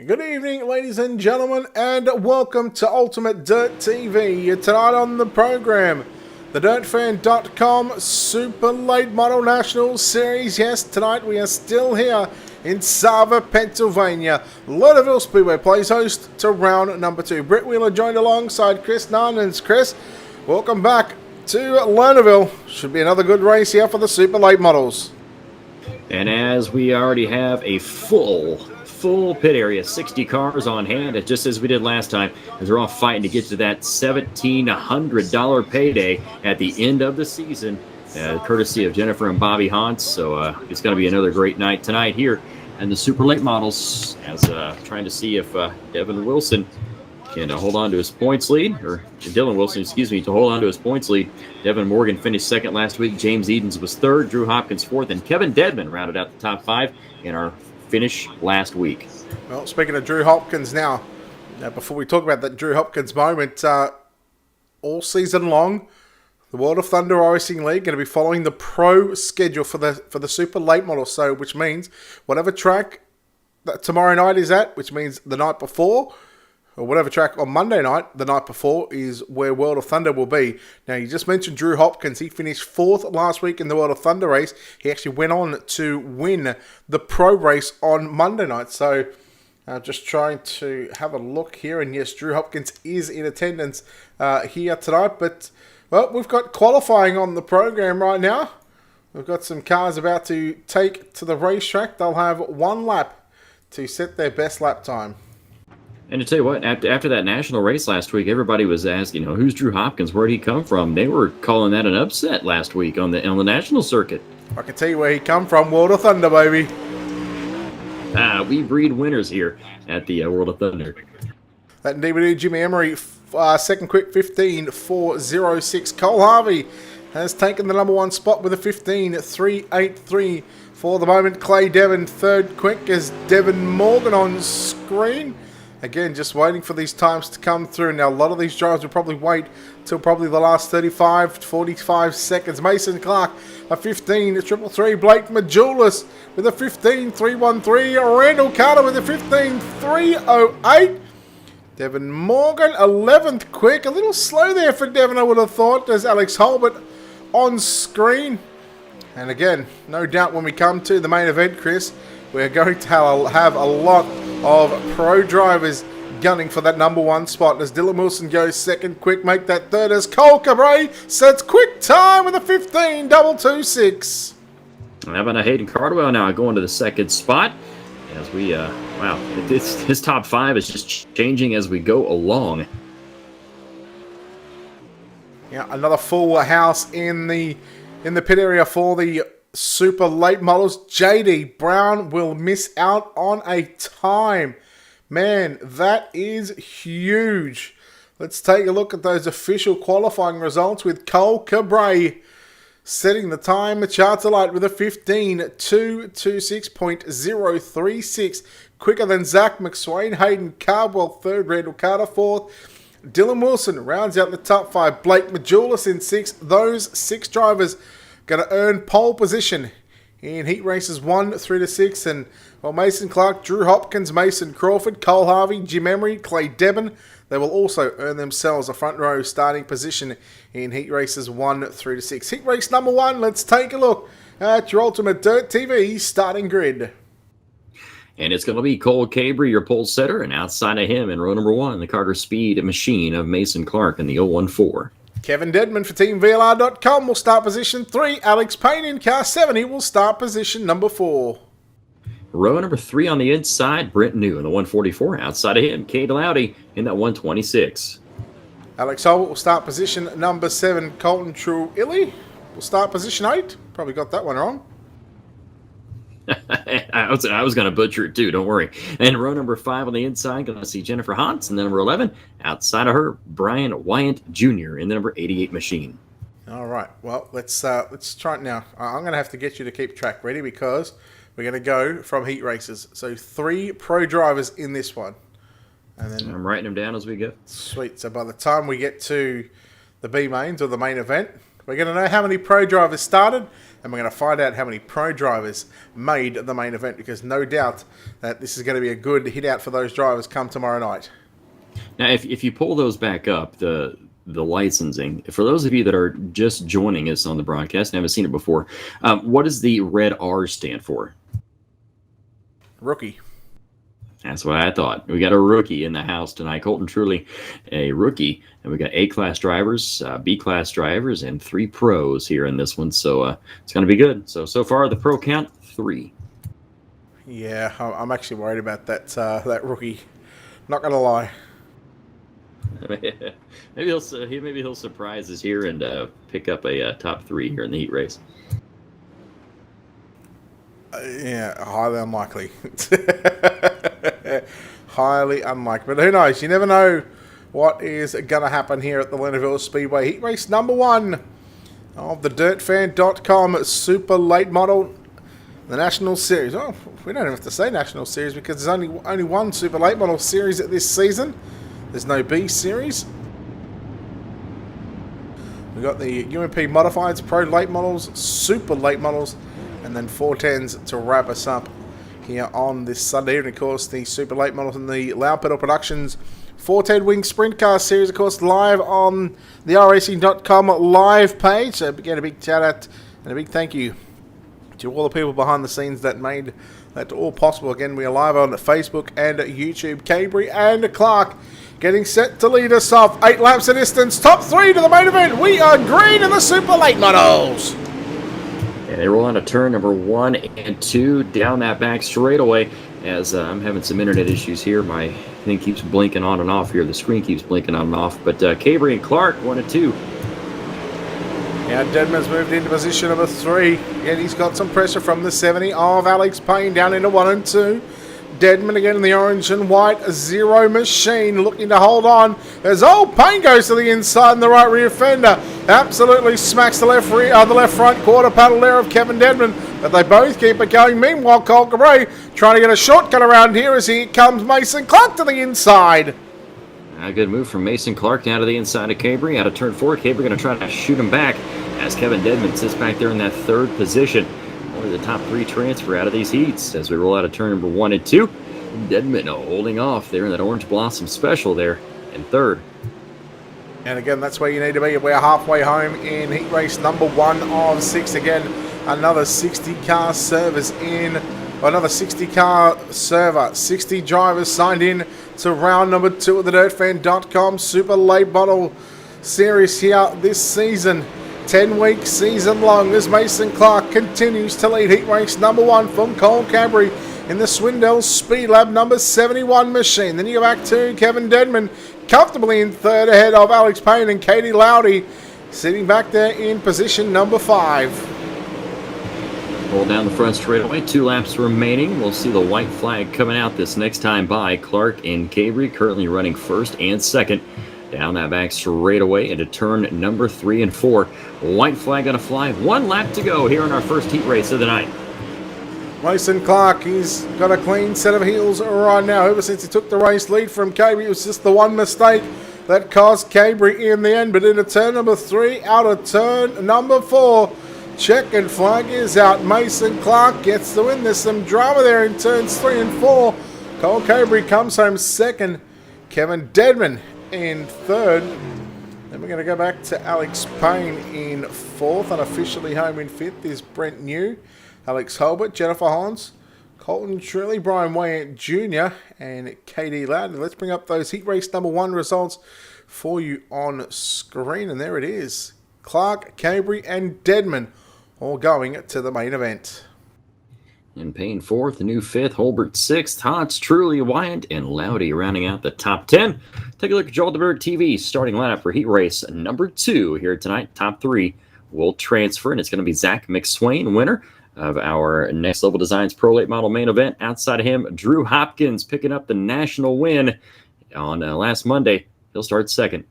Good evening, ladies and gentlemen, and welcome to Ultimate Dirt TV. Tonight on the program, the DirtFan.com Super Late Model National Series. Yes, tonight we are still here in Sava, Pennsylvania. Lernerville Speedway plays host to round number 2. Brett Wheeler joined alongside Chris Narnans. Chris, welcome back to Lernerville. Should be another good race here for the Super Late Models. And as we already have a full pit area, 60 cars on hand, and just as we did last time, as we're all fighting to get to that $1,700 payday at the end of the season, courtesy of Jennifer and Bobby Hauntz. So it's going to be another great night tonight here in the Super Late Models, as trying to see if Devin Wilson can hold on to his points lead, or Dylan Wilson, excuse me, to hold on to his points lead. Devin Morgan finished second last week. James Edens was third. Drew Hopkins fourth, and Kevin Dedman rounded out the top 5 in our finish last week. Well, speaking of Drew Hopkins now, before we talk about that Drew Hopkins moment, all season long, the World of Thunder Racing League going to be following the pro schedule for the Super Late Model. So, which means whatever track that tomorrow night is at, which means the night before, or whatever track on Monday night, the night before, is where World of Thunder will be. Now, you just mentioned Drew Hopkins. He finished 4th last week in the World of Thunder race. He actually went on to win the pro race on Monday night. So, just trying to have a look here. And yes, Drew Hopkins is in attendance here tonight. But, well, we've got qualifying on the program right now. We've got some cars about to take to the racetrack. They'll have one lap to set their best lap time. And to tell you what, after that national race last week, everybody was asking, who's Drew Hopkins? Where'd he come from? They were calling that an upset last week on the national circuit. I can tell you where he come from. World of Thunder, baby. We breed winners here at the World of Thunder. That DVD, Jimmy Emery, second quick 15.406. Cole Harvey has taken the number 1 spot with a 15.383 for the moment. Clay Devon, third quick, as Devin Morgan on screen. Again, just waiting for these times to come through. Now, a lot of these drivers will probably wait till probably the last 35 to 45 seconds. Mason Clark, a 15.333. Blake Majulis with a 15.313. Randall Carter with a 15.308. Devin Morgan, 11th quick. A little slow there for Devin, I would have thought. There's Alex Holbert on screen. And again, no doubt when we come to the main event, Chris, we're going to have a lot of pro drivers gunning for that number 1 spot. As Dylan Wilson goes second quick, make that third as Cole Cabray sets quick time with a 15.226. How about Hayden Cardwell now going to the second spot? As we, wow, his top 5 is just changing as we go along. Yeah, another full house in the pit area for the Super Late Models. JD Brown will miss out on a time. Man, that is huge. Let's take a look at those official qualifying results with Cole Cabray setting the time charts alight with a 15.226.036. Quicker than Zach McSwain. Hayden Cardwell third. Randall Carter fourth. Dylan Wilson rounds out the top 5. Blake Majulis in 6th. Those 6 drivers going to earn pole position in heat races 1 through to 6. And, well, Mason Clark, Drew Hopkins, Mason Crawford, Cole Harvey, Jim Emery, Clay Devon, they will also earn themselves a front row starting position in heat races 1 through to 6. Heat race number 1, let's take a look at your Ultimate Dirt TV starting grid. And it's going to be Cole Cabry, your pole setter, and outside of him in row number 1, the Carter Speed machine of Mason Clark in the 014. Kevin Dedman for TeamVLR.com will start position 3. Alex Payne in car 70 will start position number 4. Row number 3 on the inside, Brent New in the 144. Outside of him, Cade Lowdy in that 126. Alex Holbert will start position number 7. Colton True-Illy will start position 8. Probably got that one wrong. I was going to butcher it too, don't worry. And row number 5 on the inside, going to see Jennifer Hauntz. And then number 11, outside of her, Brian Wyant Jr. in the number 88 machine. All right, well, let's try it now. I'm going to have to get you to keep track ready because we're going to go from heat races. So 3 pro drivers in this one. And then I'm writing them down as we go. Sweet. So by the time we get to the B mains or the main event, We're going to know how many pro drivers started, and we're going to find out how many pro drivers made the main event, because no doubt that this is going to be a good hit out for those drivers come tomorrow night. Now, if you pull those back up, the licensing, for those of you that are just joining us on the broadcast and haven't seen it before, what does the red R stand for? Rookie. That's what I thought. We got a rookie in the house tonight. Colton Truly, a rookie. And we got A-class drivers, B-class drivers, and 3 pros here in this one. So it's going to be good. So far, the pro count, 3. Yeah, I'm actually worried about that rookie. Not going to lie. maybe he'll surprise us here and pick up a top 3 here in the heat race. Yeah, highly unlikely. Highly unlikely. But who knows? You never know what is going to happen here at the Lernerville Speedway. Heat race number 1 of the DirtFan.com Super Late Model, the National Series. Oh, we don't even have to say National Series because there's only one Super Late Model Series at this season. There's no B Series. We've got the UMP Modifieds, Pro Late Models, Super Late Models, and then 410s to wrap us up here on this Sunday. And of course, the Super Late Models and the Loud Pedal Productions 410 Wing Sprint Car Series, of course, live on the racing.com live page. So again, a big shout out and a big thank you to all the people behind the scenes that made that all possible. Again, we are live on Facebook and YouTube. Cabry and Clark getting set to lead us off. 8 laps of distance, top 3 to the main event. We are green in the Super Late Models. And they roll on to turn number 1 and 2 down that back straightaway. As I'm having some internet issues here, my thing keeps blinking on and off here. The screen keeps blinking on and off. But Cabry and Clark 1 and 2. Now Dedman's moved into position number 3. Again, he's got some pressure from the 70 of Alex Payne down into 1 and 2. Dedman again in the orange and white Zero Machine looking to hold on as Payne goes to the inside and the right rear fender. Absolutely smacks the left front quarter panel there of Kevin Dedman, but they both keep it going. Meanwhile, Cole Cabray trying to get a shortcut around here as here comes Mason Clark to the inside. A good move from Mason Clark down to the inside of Cabry. Out of turn 4, Cabry going to try to shoot him back as Kevin Dedman sits back there in that 3rd position. Only the top 3 transfer out of these heats as we roll out of turn number 1 and 2. Dedman holding off there in that Orange Blossom Special there in 3rd. And again, that's where you need to be. We're halfway home in heat race number 1 of 6. Again, another 60-car servers in, another 60-car server. 60 drivers signed in to round number 2 of the DirtFan.com Super Late Model Series here this season. 10-week season long as Mason Clark continues to lead heat race number 1 from Cole Cabry in the Swindell Speed Lab number 71 machine. Then you go back to Kevin Dedman comfortably in 3rd ahead of Alex Payne and Katie Lowdy sitting back there in position number 5. Roll down the front straightaway, 2 laps remaining. We'll see the white flag coming out this next time by. Clark and Cabry currently running 1st and 2nd. Down that back straightaway into turn number 3 and 4. White flag going to fly. 1 lap to go here in our first heat race of the night. Mason Clark, he's got a clean set of heels right now. Ever since he took the race lead from Cabry, it was just the one mistake that cost Cabry in the end. But into turn number 3, out of turn number 4, checkered flag is out. Mason Clark gets the win. There's some drama there in turns 3 and 4. Cole Cabry comes home 2nd. Kevin Dedman in 3rd. Then we're going to go back to Alex Payne in 4th. Unofficially home in 5th is Brent New, Alex Holbert, Jennifer Hollands, Colton Shirley, Brian Wayant Jr. and KD Loudon. Let's bring up those heat race number 1 results for you on screen. And there it is. Clark, Cabry and Dedman all going to the main event. And Payne 4th, New 5th, Holbert 6th, Hodge, Truly, Wyant, and Lowdy rounding out the top 10. Take a look at Joel DeBerg TV starting lineup for heat race number 2 here tonight. Top 3 will transfer, and it's going to be Zach McSwain, winner of our Next Level Designs Pro Late Model main event. Outside of him, Drew Hopkins picking up the national win on last Monday. He'll start 2nd.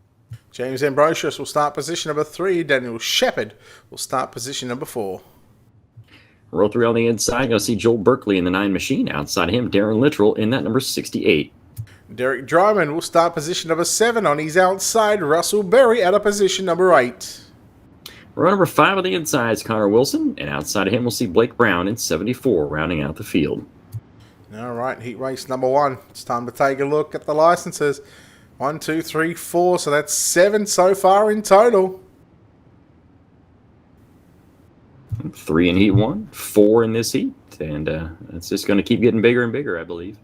James Ambrosius will start position number 3. Daniel Shepard will start position number 4. Row 3 on the inside. Going to see Joel Berkeley in the 9 machine. Outside of him, Darren Littrell in that number 68. Derek Dryman will start position number 7 on his outside. Russell Berry out of position number 8. Row number 5 on the inside is Connor Wilson, and outside of him we'll see Blake Brown in 74, rounding out the field. All right, heat race number 1. It's time to take a look at the licenses. 1, 2, 3, 4. So that's 7 so far in total. 3 in heat 1, 4 in this heat, and it's just going to keep getting bigger and bigger, I believe.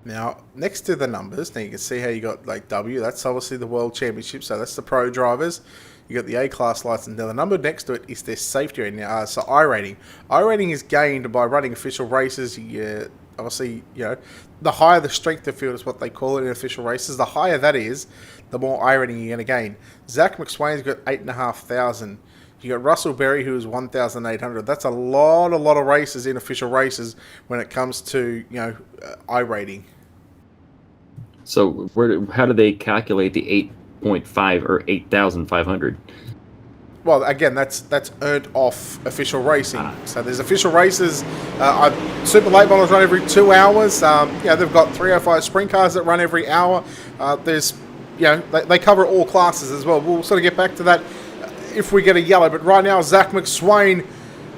Now, next to the numbers, now you can see how you got like W. That's obviously the World Championship, so that's the pro drivers. You got the A-class license. Now, the number next to it is their safety rating. So I rating. I rating is gained by running official races. Obviously, the higher the strength of field is what they call it in official races. The higher that is, the more I rating you're going to gain. Zach McSwain's got 8,500. You got Russell Berry, who is 1,800. That's a lot of races in official races when it comes to I rating. So how do they calculate the 8.5 or 8,500? Well, again, that's earned off official racing. So there's official races. Super late models run every 2 hours. They've got 305 sprint cars that run every hour. They cover all classes as well. We'll sort of get back to that if we get a yellow. But right now, Zach McSwain,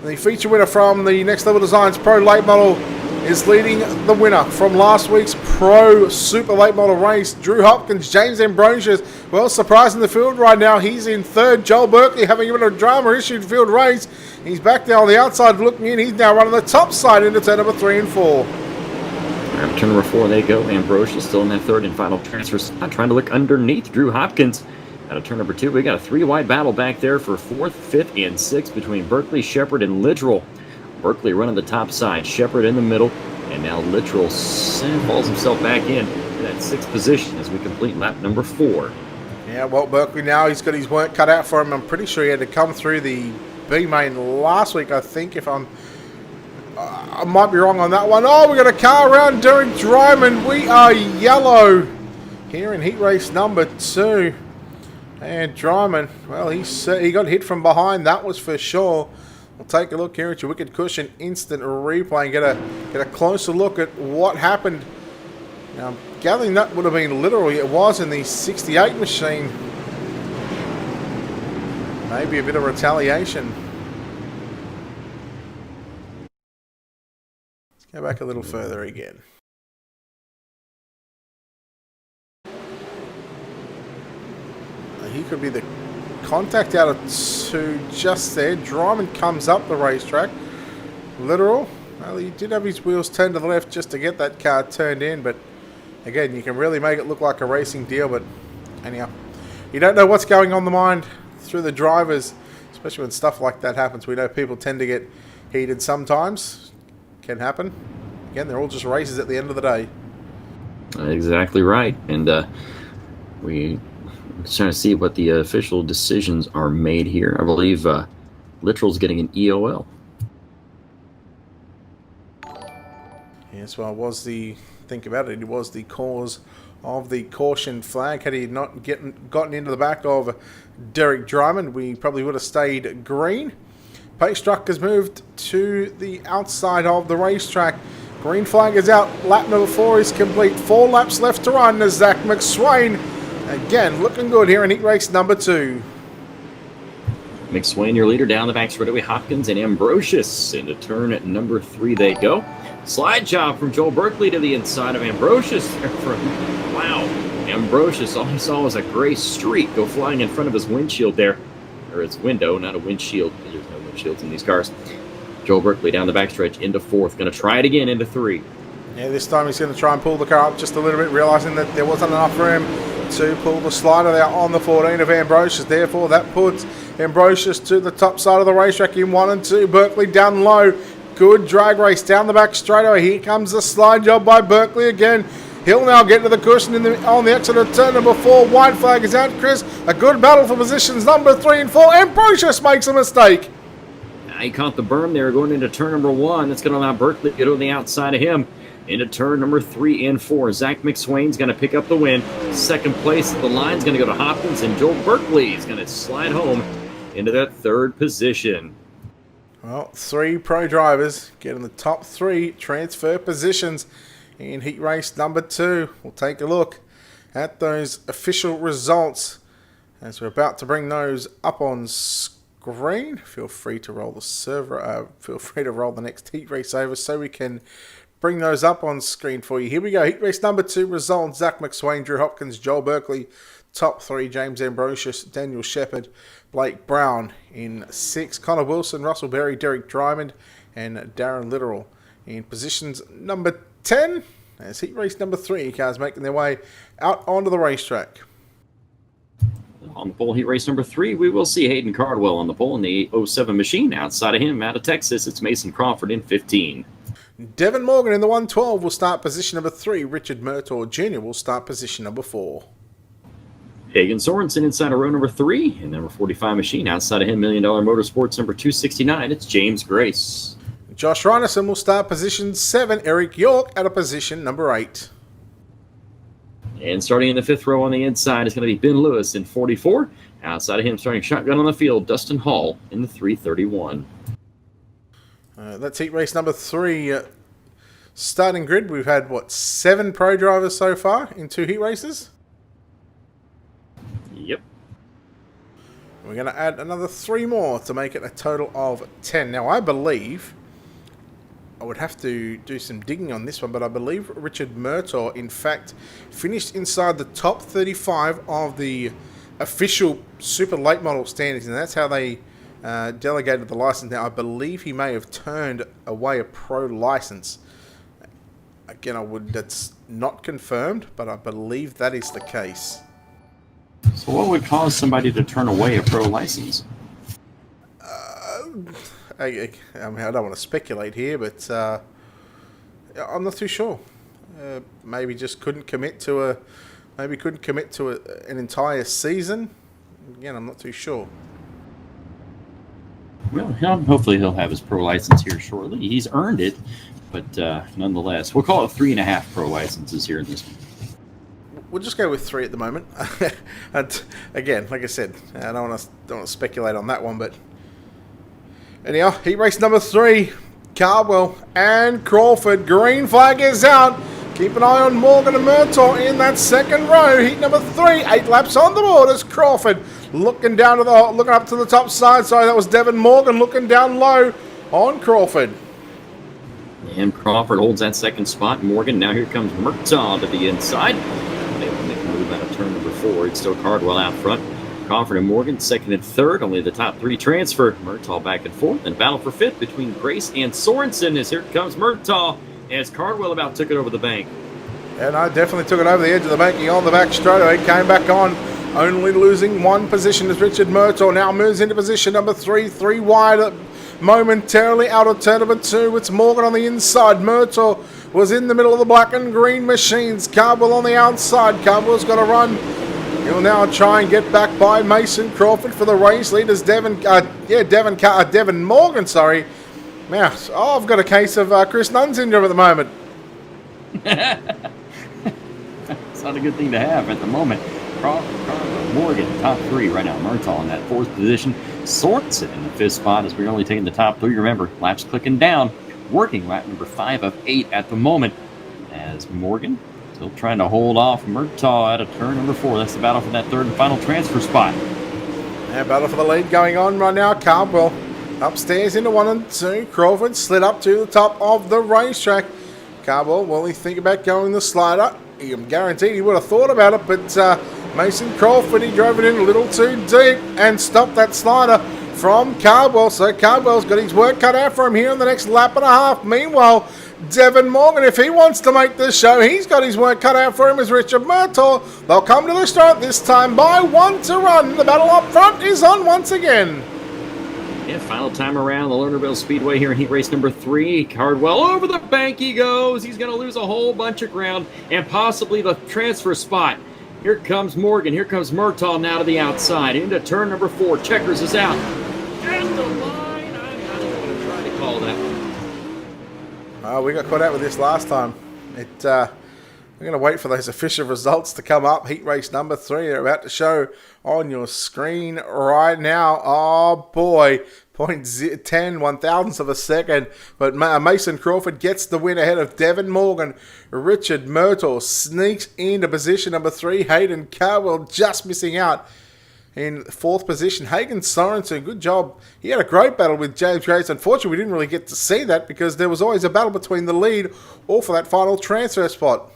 the feature winner from the Next Level Designs Pro Late Model, is leading the winner from last week's Pro Super Late Model race. Drew Hopkins, James Ambrosius, well, surprising the field right now. He's in third. Joel Berkeley having a bit of drama issued field race. He's back there on the outside looking in. He's now running the top side into turn number 3 and 4. Turn number 4, they go. Ambrosius still in that third and final transfer spot, trying to look underneath Drew Hopkins. Out of turn number 2, we got a 3-wide battle back there for 4th, 5th, and 6th between Berkeley, Shepard, and Littrell. Berkeley running the top side, Shepard in the middle, and now Littrell falls himself back in that 6th position as we complete lap number 4. Yeah, well, Berkeley now, he's got his work cut out for him. I'm pretty sure he had to come through the B main last week, I think, if I might be wrong on that one. Oh, we got a car around Derek Dryman. We are yellow here in heat race number 2. And Dryman, well, he got hit from behind, that was for sure. We'll take a look here at your Wicked Cushion instant replay and get a closer look at what happened. Now, I'm gathering that would have been literally, it was in the 68 machine. Maybe a bit of retaliation. Let's go back a little further again. He could be the contact out of 2 just there. Dryman comes up the racetrack. Literal. Well, he did have his wheels turned to the left just to get that car turned in, but again, you can really make it look like a racing deal, but anyhow, you don't know what's going on the mind through the drivers, especially when stuff like that happens. We know people tend to get heated sometimes. Can happen. Again, they're all just races at the end of the day. Exactly right. And we trying to see what the official decisions are made here. I believe Littrell's getting an EOL. Yes, well, think about it, it was the cause of the caution flag. Had he not gotten into the back of Derek Dryman, we probably would have stayed green. Pace truck has moved to the outside of the racetrack. Green flag is out. Lap number 4 is complete. 4 laps left to run as Zach McSwain, again, looking good here in heat race number 2. McSwain, your leader, down the back straightaway. Hopkins and Ambrosius into turn at number 3 they go. Slide job from Joel Berkeley to the inside of Ambrosius. Wow. Ambrosius, all he saw was a gray streak go flying in front of his windshield there. Or his window, not a windshield. There's no windshields in these cars. Joel Berkeley down the backstretch into 4th. Going to try it again into 3. Yeah, this time he's going to try and pull the car up just a little bit, realising that there wasn't enough room to pull the slider there on the 14 of Ambrosius. Therefore, that puts Ambrosius to the top side of the racetrack in 1 and 2. Berkeley down low. Good drag race down the back straightaway. Here comes the slide job by Berkeley again. He'll now get to the cushion on the exit of turn number 4. White flag is out, Chris. A good battle for positions number 3 and 4. Ambrosius makes a mistake. He caught the berm there going into turn number 1. That's going to allow Berkeley to get on the outside of him. Into turn number 3 and 4. Zach McSwain's going to pick up the win. Second place at the line's going to go to Hopkins, and Joel Berkeley is going to slide home into that 3rd position. Well, 3 pro drivers getting the top 3 transfer positions in heat race number 2. We'll take a look at those official results as we're about to bring those up on screen. green. Feel free to roll the server. Feel free to roll the next heat race over so we can bring those up on screen for you. Here we go. Heat race number 2 results. Zach McSwain, Drew Hopkins, Joel Berkeley. Top 3, James Ambrosius, Daniel Shepherd, Blake Brown. In 6, Connor Wilson, Russell Berry, Derek Drymond, and Darren Littoral. In positions number 10, as heat race number 3, cars making their way out onto the racetrack. On the pole, heat race number 3, we will see Hayden Cardwell on the pole in the 807 machine. Outside of him, out of Texas, it's Mason Crawford in 15. Devin Morgan in the 112 will start position number 3. Richard Murtaugh Jr. will start position number 4. Hagen Sorensen inside of row number 3, and number 45 machine. Outside of him, $1 Million Motorsports number 269, it's James Grace. Josh Reinerson will start position 7. Eric York at a position number 8. And starting in the 5th row on the inside is going to be Ben Lewis in 44. Outside of him, starting shotgun on the field, Dustin Hall in the 331. That's heat race number 3. Starting grid, we've had, 7 pro drivers so far in 2 heat races? Yep. We're going to add another 3 more to make it a total of 10. Now, I believe, I would have to do some digging on this one, but I believe Richard Murtaugh, in fact, finished inside the top 35 of the official super late model standings, and that's how they delegated the license. Now, I believe he may have turned away a pro license. Again, that's not confirmed, but I believe that is the case. So what would cause somebody to turn away a pro license? I don't want to speculate here, but I'm not too sure. Maybe just couldn't commit to an entire season. Again, I'm not too sure. Well, hopefully he'll have his pro license here shortly. He's earned it, but nonetheless, we'll call it 3.5 pro licenses here in this one. We'll just go with 3 at the moment. And again, like I said, I don't want to speculate on that one, but anyhow, heat race number 3, Cardwell and Crawford. Green flag is out. Keep an eye on Morgan and Murtaugh in that 2nd row. Heat number 3, 8 laps on the board as Crawford looking up to the top side. Sorry, that was Devin Morgan looking down low on Crawford. And Crawford holds that 2nd spot. Morgan, now here comes Murtaugh to the inside. They will make a move out of turn number 4. It's still Cardwell out front. Crawford and Morgan, 2nd and 3rd. Only the top 3 transfer. Murtaugh back and forth. And battle for 5th between Grace and Sorensen as here comes Murtaugh as Cardwell about took it over the bank. And I definitely took it over the edge of the banking on the back straight away. Came back on, only losing 1 position as Richard Murtaugh now moves into position number 3. 3 wide momentarily out of turn number 2. It's Morgan on the inside. Murtaugh was in the middle of the black and green machines. Cardwell on the outside. Cardwell's got to run. He'll now try and get back by Mason Crawford for the race leaders. Devin Morgan, sorry. Now, I've got a case of Chris Nunn syndrome at the moment. It's not a good thing to have at the moment. Crawford, Morgan, top 3 right now. Murtaugh in that 4th position. Sorensen in the 5th spot as we're only taking the top 3. Remember, laps clicking down. Working lap number 5 of 8 at the moment. As Morgan still trying to hold off Murtaugh out of turn number 4. That's the battle for that 3rd and final transfer spot. Yeah, battle for the lead going on right now. Cardwell upstairs into 1 and 2. Crawford slid up to the top of the racetrack. Cardwell, will he think about going the slider? I'm guaranteed he would have thought about it, but Mason Crawford, he drove it in a little too deep and stopped that slider from Cardwell. So Cardwell's got his work cut out for him here in the next lap and a half. Meanwhile, Devin Morgan, if he wants to make this show, he's got his work cut out for him as Richard Murtaugh. They'll come to the start this time by 1 to run. The battle up front is on once again. Yeah, final time around the Lernerville Speedway here in heat race number 3. Cardwell over the bank he goes. He's going to lose a whole bunch of ground and possibly the transfer spot. Here comes Morgan. Here comes Murtaugh now to the outside. Into turn number 4. Checkers is out. And the line. I'm not going to try to call that one. We got caught out with this last time. We're going to wait for those official results to come up. Heat race number 3. They're about to show on your screen right now. Oh boy, 0.10 one-thousandths of a second. But Mason Crawford gets the win ahead of Devin Morgan. Richard Murtaugh sneaks into position number 3. Hayden Cardwell just missing out. in 4th position. Hagen Sorensen, good job. He had a great battle with James Grace. Unfortunately, we didn't really get to see that because there was always a battle between the lead or for that final transfer spot.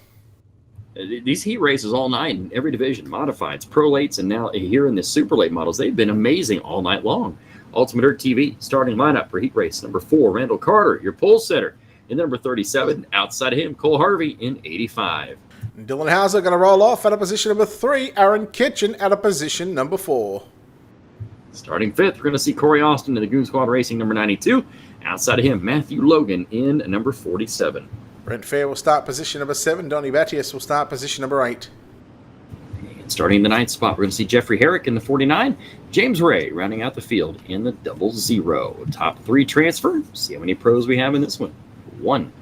These heat races all night in every division, modifieds, pro lates, and now here in the super late models, they've been amazing all night long. Ultimate Dirt TV starting lineup for heat race number 4, Randall Carter, your pole setter. In number 37, outside of him, Cole Harvey in 85. Dylan Hauser going to roll off at a position number 3. Aaron Kitchen at a position number 4. Starting 5th, we're going to see Corey Austin in the Goon Squad Racing number 92. Outside of him, Matthew Logan in number 47. Brent Fair will start position number 7. Donnie Battius will start position number 8. And starting in the 9th spot, we're going to see Jeffrey Herrick in the 49. James Ray rounding out the field in the 00. Top 3 transfer. See how many pros we have in this one. 1.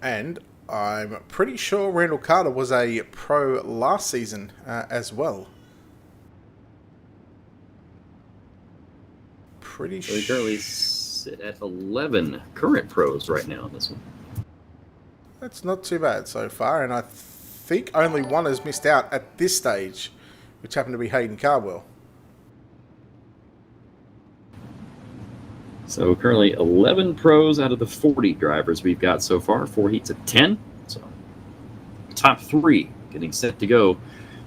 And I'm pretty sure Randall Carter was a pro last season as well. Pretty sure. We currently sit at 11 current pros right now in this one. That's not too bad so far, and I think only one has missed out at this stage, which happened to be Hayden Cardwell. So currently 11 pros out of the 40 drivers we've got so far. 4 heats of 10. So top 3 getting set to go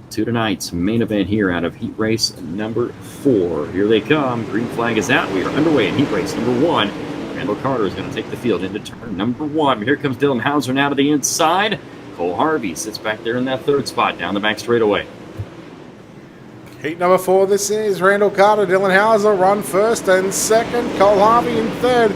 to tonight's main event here out of heat race number 4. Here they come. Green flag is out. We are underway in heat race number 1. Randall Carter is going to take the field into turn number 1. Here comes Dylan Hauser now to the inside. Cole Harvey sits back there in that 3rd spot down the back straightaway. Heat number 4, this is Randall Carter. Dylan Hauser run 1st and 2nd. Cole Harvey in 3rd.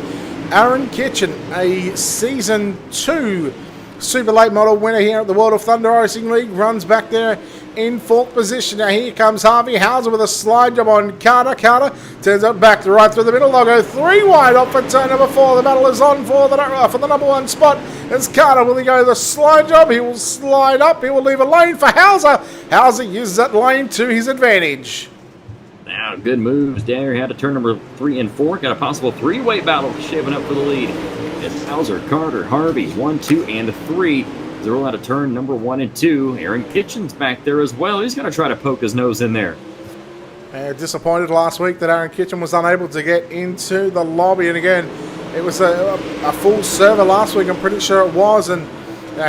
Aaron Kitchen, a Season 2 Super Late Model winner here at the World of Thunder Racing League, runs back there in 4th position. Now here comes Harvey Hauser with a slide job on Carter. Carter turns up back to right through the middle. They'll go 3 wide off for turn number 4. The battle is on for the number 1 spot. It's Carter. Will he go the slide job? He will slide up. He will leave a lane for Hauser. Hauser uses that lane to his advantage. Now, good moves down here. Had to turn number 3 and 4. Got a possible 3-way battle shaping up for the lead. It's Hauser, Carter, Harvey, 1, 2, and 3. They roll out of turn number 1 and 2. Aaron Kitchen's back there as well. He's going to try to poke his nose in there. Disappointed last week that Aaron Kitchen was unable to get into the lobby. And again, it was a full server last week, I'm pretty sure it was. And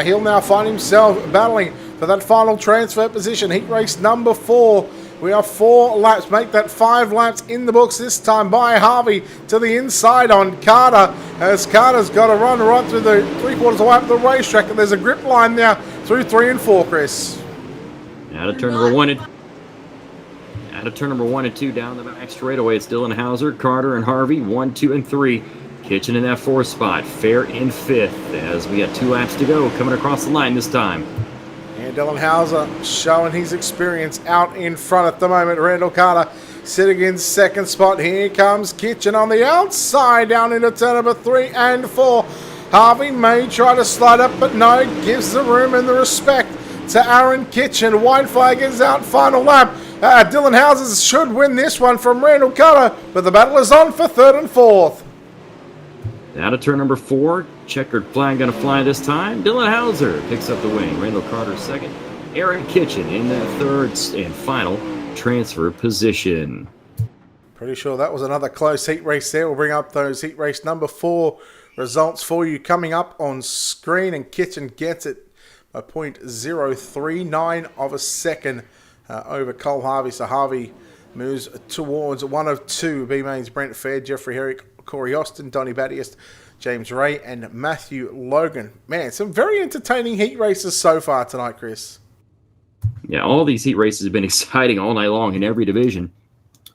he'll now find himself battling for that final transfer position. Heat race number 4. We are 4 laps. Make that 5 laps in the books this time by Harvey to the inside on Carter. As Carter's got to run right through the 3/4 of the way up the racetrack. And there's a grip line now through 3 and 4, Chris. Out of turn number 1 and 2 down the back straightaway. It's Dylan Hauser, Carter, and Harvey. 1, 2, and 3. Kitchen in that 4th spot. Fair in 5th as we got 2 laps to go coming across the line this time. And Dylan Hauser showing his experience out in front at the moment. Randall Carter sitting in 2nd spot. Here comes Kitchen on the outside down into turn number 3 and 4. Harvey may try to slide up, but no, gives the room and the respect to Aaron Kitchen. White flag is out, final lap. Dylan Hauser should win this one from Randall Carter, but the battle is on for 3rd and 4th. Out of turn number 4, checkered flag going to fly this time. Dylan Hauser picks up the win. Randall Carter 2nd. Aaron Kitchen in that 3rd and final transfer position. Pretty sure that was another close heat race there. We'll bring up those heat race number 4 results for you coming up on screen. And Kitchen gets it by 0.039 of a second over Cole Harvey. So Harvey moves towards 1 of 2. B-Mains Brent Fair, Jeffrey Herrick, Corey Austin, Donnie Battius, James Ray, and Matthew Logan. Man, some very entertaining heat races so far tonight, Chris. Yeah, all these heat races have been exciting all night long in every division.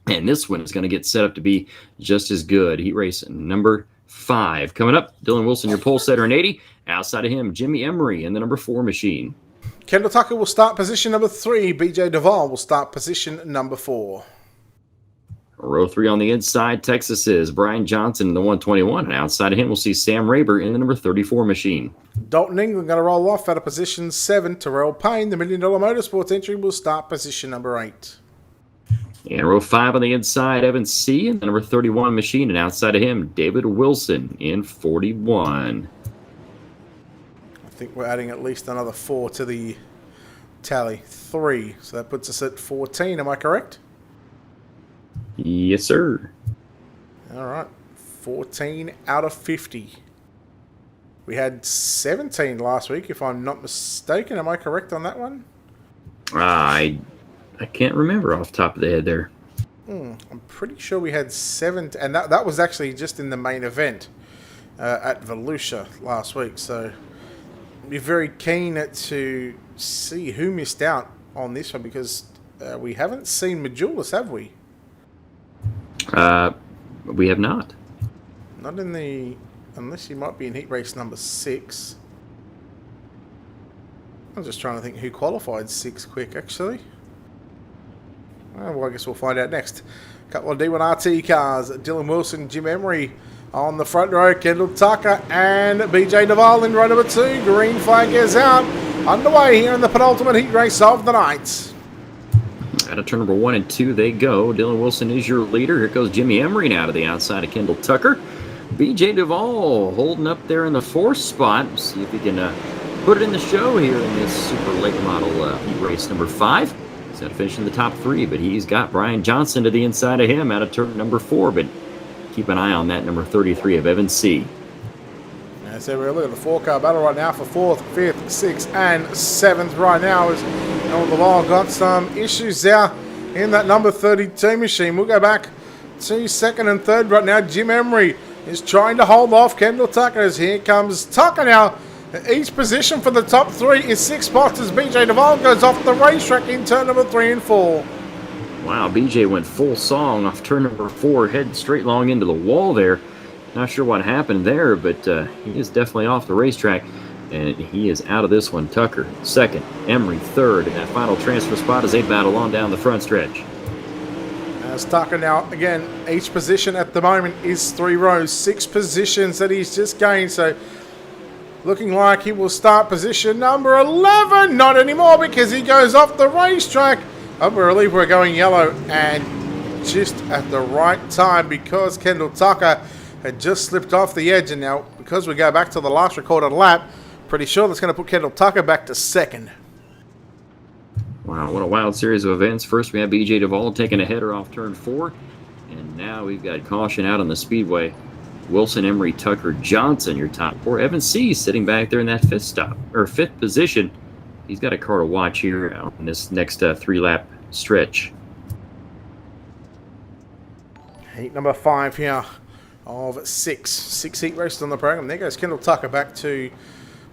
And this one is going to get set up to be just as good. Heat race number 5. Coming up, Dylan Wilson, your pole setter in 80. Outside of him, Jimmy Emery in the number 4 machine. Kendall Tucker will start position number 3. BJ Duvall will start position number 4. Row 3 on the inside, Texas is Brian Johnson in the 121. And outside of him, we'll see Sam Raber in the number 34 machine. Dalton England going to roll off out of position 7. Terrell Payne, the $1 Million Motorsports entry, will start position number 8. And row 5 on the inside, Evan C. in the number 31 machine. And outside of him, David Wilson in 41. I think we're adding at least another 4 to the tally? 3. So that puts us at 14. Am I correct? Yes, sir. All right. 14 out of 50. We had 17 last week, if I'm not mistaken. Am I correct on that one? I can't remember off the top of the head there. I'm pretty sure we had 7, and that was actually just in the main event at Volusia last week. So be very keen to see who missed out on this one, because we haven't seen Majulis, have we? We have not. Not in the... Unless he might be in heat race number 6. I'm just trying to think who qualified 6 quick, actually. Well, I guess we'll find out next. Couple of D1 RT cars. Dylan Wilson, Jim Emery on the front row. Kendall Tucker and BJ Duval in row number 2. Green flag is out. Underway here in the penultimate heat race of the night. Out of turn number 1 and 2 they go. Dylan Wilson is your leader. Here goes Jimmy Emery now to the outside of Kendall Tucker. BJ Duval holding up there in the 4th spot. See if he can put it in the show here in this super late model heat race number 5. He's got to finish in the top 3, but he's got Brian Johnson to the inside of him out of turn number 4. But keep an eye on that number 33 of Evan C. So we're looking at the 4-car battle right now for 4th, 5th, 6th, and 7th right now. As Duval got some issues there in that number 32 machine. We'll go back to 2nd and 3rd right now. Jim Emery is trying to hold off Kendall Tucker as here comes Tucker now. Each position for the top 3 is 6 spots as BJ Duval goes off the racetrack in turn number 3 and 4. Wow, BJ went full song off turn number 4, heading straight long into the wall there. Not sure what happened there, but he is definitely off the racetrack, and he is out of this one. Tucker 2nd, Emery 3rd, and that final transfer spot as they battle on down the front stretch. As Tucker now, again, each position at the moment is 3 rows, 6 positions that he's just gained. So looking like he will start position number 11. Not anymore, because he goes off the racetrack. I believe we're going yellow, and just at the right time, because Kendall Tucker had just slipped off the edge. And now, because we go back to the last recorded lap, pretty sure that's going to put Kendall Tucker back to 2nd. Wow, what a wild series of events. First, we have BJ Duval taking a header off turn 4. And now we've got caution out on the speedway. Wilson, Emery, Tucker, Johnson, your top 4. Evan C. sitting back there in that 5th position. He's got a car to watch here on this next 3-lap stretch. Heat number 5 here of 6. 6 heat races on the program. There goes Kendall Tucker back to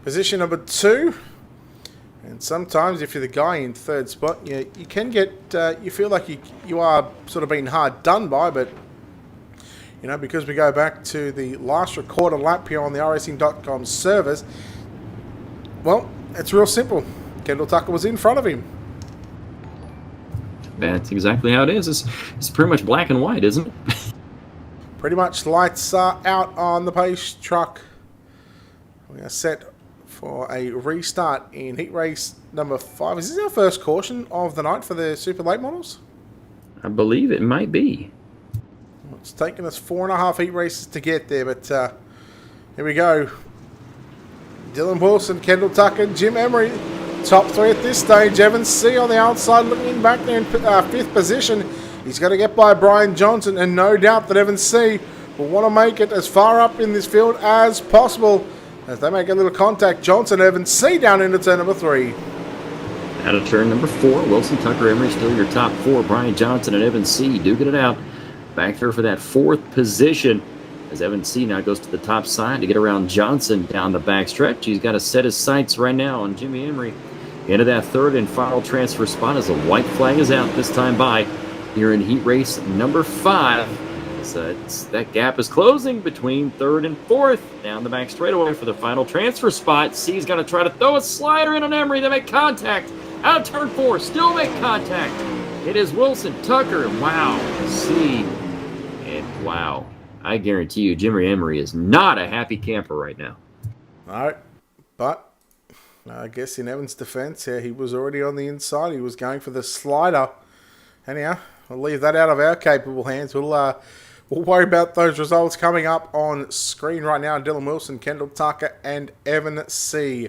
position number 2. And sometimes if you're the guy in 3rd spot, you can get, you feel like you are sort of being hard done by, but because we go back to the last recorded lap here on the iRacing.com servers, well, it's real simple. Kendall Tucker was in front of him. That's exactly how it is. It's pretty much black and white, isn't it? Pretty much lights are out on the pace truck. We are set for a restart in heat race number 5. Is this our first caution of the night for the super late models? I believe it might be. It's taken us 4.5 heat races to get there, but here we go. Dylan Wilson, Kendall Tucker, Jim Emery, top 3 at this stage. Evan C. on the outside looking back there in 5th position. He's going to get by Brian Johnson, and no doubt that Evan C. will want to make it as far up in this field as possible. As they make a little contact, Johnson, Evan C. down into turn number 3. Out of turn number 4, Wilson, Tucker, Emery still your top 4. Brian Johnson and Evan C. duking it out. Back there for that 4th position as Evan C. now goes to the top side to get around Johnson down the back stretch. He's got to set his sights right now on Jimmy Emery into that 3rd and final transfer spot as a white flag is out this time by here in heat race number 5. That gap is closing between 3rd and 4th down the back straightaway for the final transfer spot. C's got to try to throw a slider in on Emery. They make contact. Out of turn 4, still make contact. It is Wilson, Tucker, and wow, C. And wow, I guarantee you Jimmy Emery is not a happy camper right now. All right, but I guess in Evan's defense, he was already on the inside. He was going for the slider. Anyhow, I'll leave that out of our capable hands. We'll worry about those results coming up on screen right now. Dylan Wilson, Kendall Tucker, and Evan C.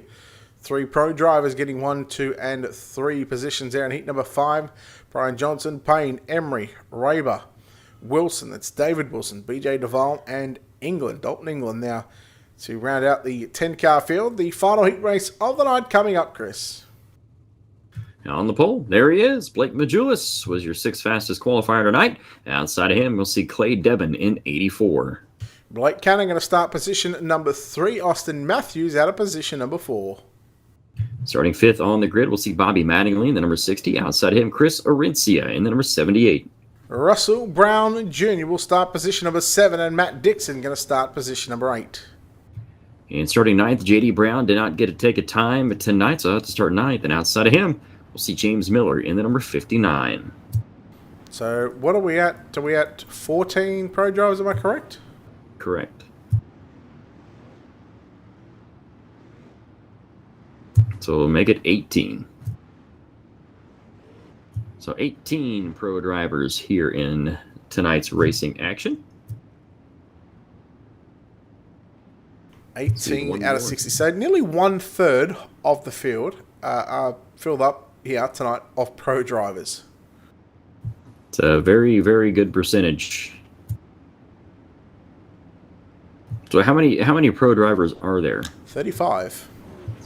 3 pro drivers getting 1, 2, and 3 positions there in heat number 5. Brian Johnson, Payne, Emery, Raber, Wilson. That's David Wilson, BJ Duval, and England. Dalton England now to round out the 10-car field. The final heat race of the night coming up, Chris. On the pole, there he is. Blake Majulis was your 6th fastest qualifier tonight. Outside of him, we'll see Clay Devon in 84. Blake Cannon going to start position number 3. Austin Matthews out of position number 4. Starting 5th on the grid, we'll see Bobby Mattingly in the number 60. Outside of him, Chris Arincia in the number 78. Russell Brown Jr. will start position number 7, and Matt Dixon going to start position number 8. And starting 9th, J.D. Brown did not get to take a time tonight, so I'll have to start 9th. And outside of him, we'll see James Miller in the number 59. So what are we at? Are we at 14 pro drivers, am I correct? Correct. So we'll make it 18. So 18 pro drivers here in tonight's racing action. 18 out of 60. So nearly 1/3 of the field are filled up here tonight of pro drivers. It's a very, very good percentage. So how many pro drivers are there? 35.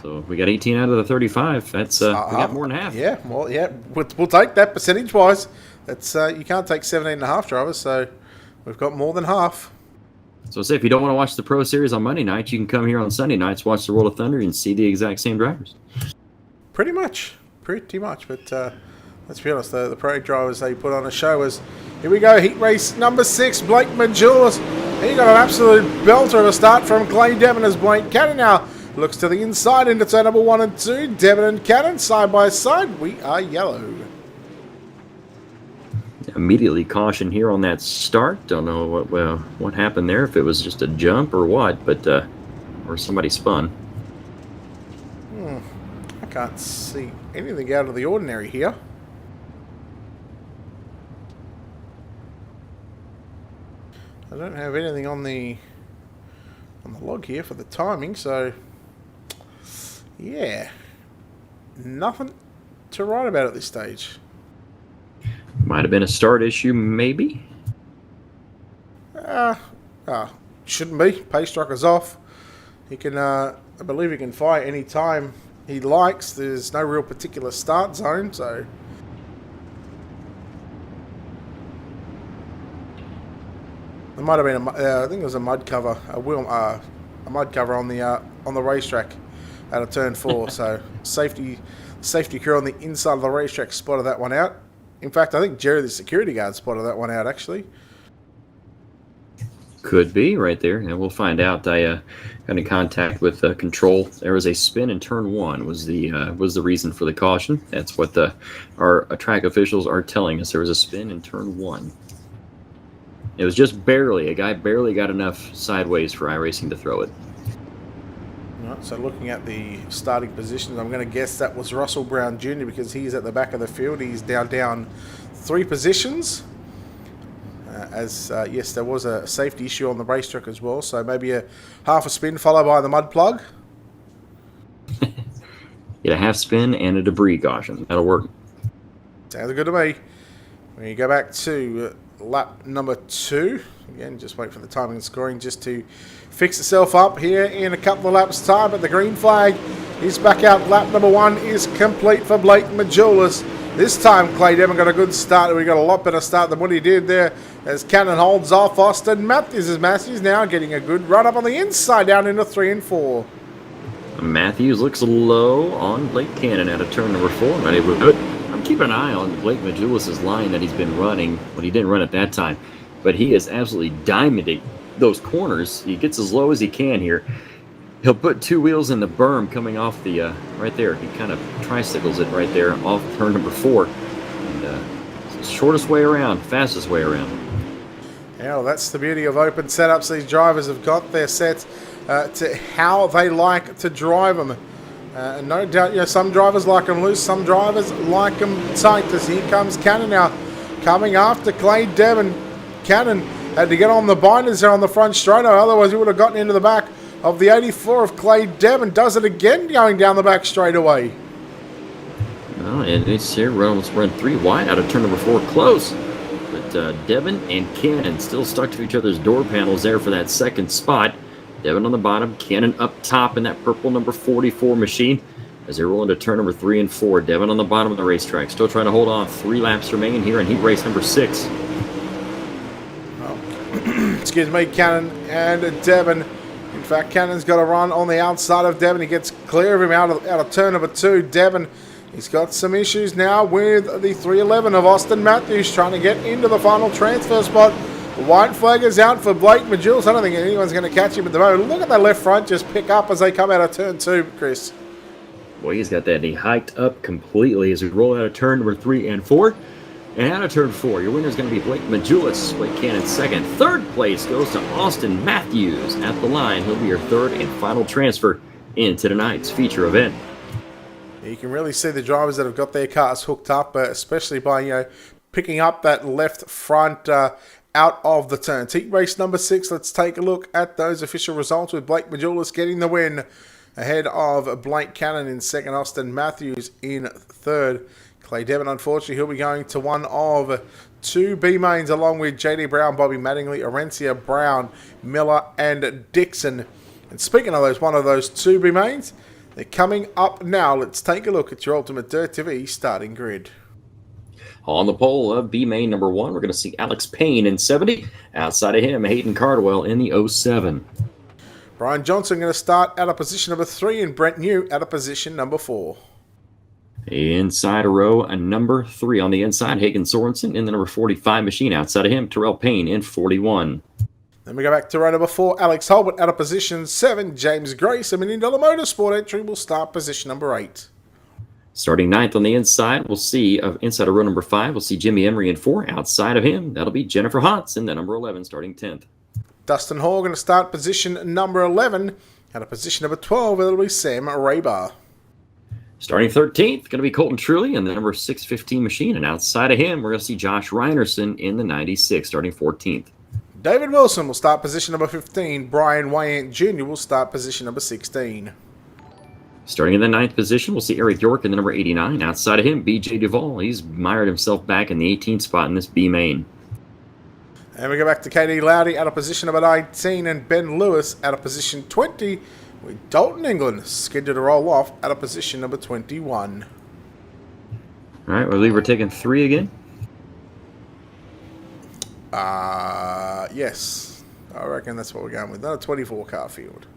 So we got 18 out of the 35. That's we got more than half. Yeah, well, yeah, we'll take that percentage-wise. That's you can't take 17.5 drivers, so we've got more than half. So say if you don't want to watch the Pro Series on Monday night, you can come here on Sunday nights, watch the World of Thunder, and see the exact same drivers. Pretty much. But let's be honest, the pro drivers, they put on a show. As here we go, heat race number 6, Blake Majulis. He got an absolute belter of a start from Clay Devon as Blake Cannon now looks to the inside into turn number 1 and 2. Devon and Cannon side by side. We are yellow. Immediately caution here on that start. Don't know what happened there, if it was just a jump or what, but or somebody spun. I can't see anything out of the ordinary here. I don't have anything on the log here for the timing, so yeah, nothing to write about at this stage. Might have been a start issue, maybe. Shouldn't be. Pace tracker's off. He can, I believe he can fire any time he likes. There's no real particular start zone, so. There might have been I think it was a mud cover, a mud cover on the racetrack out of turn 4. So safety crew on the inside of the racetrack spotted that one out. In fact, I think Jerry, the security guard, spotted that one out, actually. Could be right there, and we'll find out. I got in contact with control. There was a spin in turn 1. Was the reason for the caution? That's what our track officials are telling us. There was a spin in turn 1. It was just barely. A guy barely got enough sideways for iRacing to throw it. All right, so looking at the starting positions, I'm going to guess that was Russell Brown Jr. because he's at the back of the field. He's down 3 positions. Yes, there was a safety issue on the racetrack as well, so maybe a half a spin followed by the mud plug. Get a half spin and a debris caution. That'll work. Sounds good to me. When you go back to lap number 2, again, just wait for the timing and scoring just to fix itself up here in a couple of laps' time. But the green flag is back out. Lap number 1 is complete for Blake Majulis. This time, Clay Devon got a good start. We got a lot better start than what he did there as Cannon holds off Austin Matthews now getting a good run up on the inside down into 3 and 4. Matthews looks low on Blake Cannon out of turn number 4. Not able to do it. I'm keeping an eye on Blake Majulis' line that he's been running when he didn't run at that time. But he is absolutely diamonding those corners. He gets as low as he can here. He'll put 2 wheels in the berm coming off the, right there. He kind of tricycles it right there off turn number 4. And it's the shortest way around, fastest way around. Yeah, well, that's the beauty of open setups. These drivers have got their sets to how they like to drive them. No doubt, some drivers like them loose, some drivers like them tight. As here comes Cannon now, coming after Clay Devon. Cannon had to get on the binders there on the front straight, otherwise he would have gotten into the back of the 84 of Clay Devon. Does it again going down the back straightaway. Well, and it's here, almost run 3 wide out of turn number 4, close. But Devon and Cannon still stuck to each other's door panels there for that second spot. Devon on the bottom, Cannon up top in that purple number 44 machine as they roll into turn number 3 and 4. Devon on the bottom of the racetrack, still trying to hold on. 3 laps remain here in heat race number 6. Oh. Excuse me, Cannon and Devon. In fact, Cannon's got a run on the outside of Devon. He gets clear of him out of turn number 2. Devon, he's got some issues now with the 311 of Austin Matthews trying to get into the final transfer spot. The white flag is out for Blake Majulis. I don't think anyone's going to catch him at the moment. Look at that left front just pick up as they come out of turn 2, Chris. Boy, he's got that, and he hiked up completely as we roll out of turn number 3 and 4. And out of turn 4, your winner is going to be Blake Majulis. Blake Cannon second. Third place goes to Austin Matthews at the line. He'll be your third and final transfer into tonight's feature event. You can really see the drivers that have got their cars hooked up, especially by picking up that left front out of the turns. Heat race number 6. Let's take a look at those official results with Blake Majulis getting the win ahead of Blake Cannon in second, Austin Matthews in third. Clay Devon, unfortunately, he'll be going to one of 2 B mains along with JD Brown, Bobby Mattingly, Orencia Brown, Miller, and Dixon. And speaking of those, one of those 2 B mains, they're coming up now. Let's take a look at your Ultimate Dirt TV starting grid. On the pole of B main number 1, we're going to see Alex Payne in 70. Outside of him, Hayden Cardwell in the 07. Brian Johnson going to start out of position number 3 and Brent New out of position number 4. Inside a row, a number 3 on the inside, Hagen Sorensen in the number 45 machine. Outside of him, Terrell Payne in 41. Then we go back to row number 4, Alex Holbert out of position 7. James Grace, a $1 Million Motorsport entry, will start position number 8. Starting 9th on the inside, we'll see, inside of row number 5, we'll see Jimmy Emery in 4. Outside of him, that'll be Jennifer Hotz in the number 11, starting 10th. Dustin Hall going to start position number 11. Out of position number 12, it'll be Sam Raybar. Starting 13th, going to be Colton Truly in the number 615 machine. And outside of him, we're going to see Josh Reinerson in the 96, starting 14th. David Wilson will start position number 15. Brian Wyant Jr. will start position number 16. Starting in the 9th position, we'll see Eric York in the number 89. Outside of him, BJ Duvall. He's mired himself back in the 18th spot in this B main. And we go back to KD Lowdy out of position number 19 and Ben Lewis out of position 20. With Dalton England scheduled to roll off out of position number 21. All right, I believe we're taking 3 again. Yes. I reckon that's what we're going with. Not a 24 car field.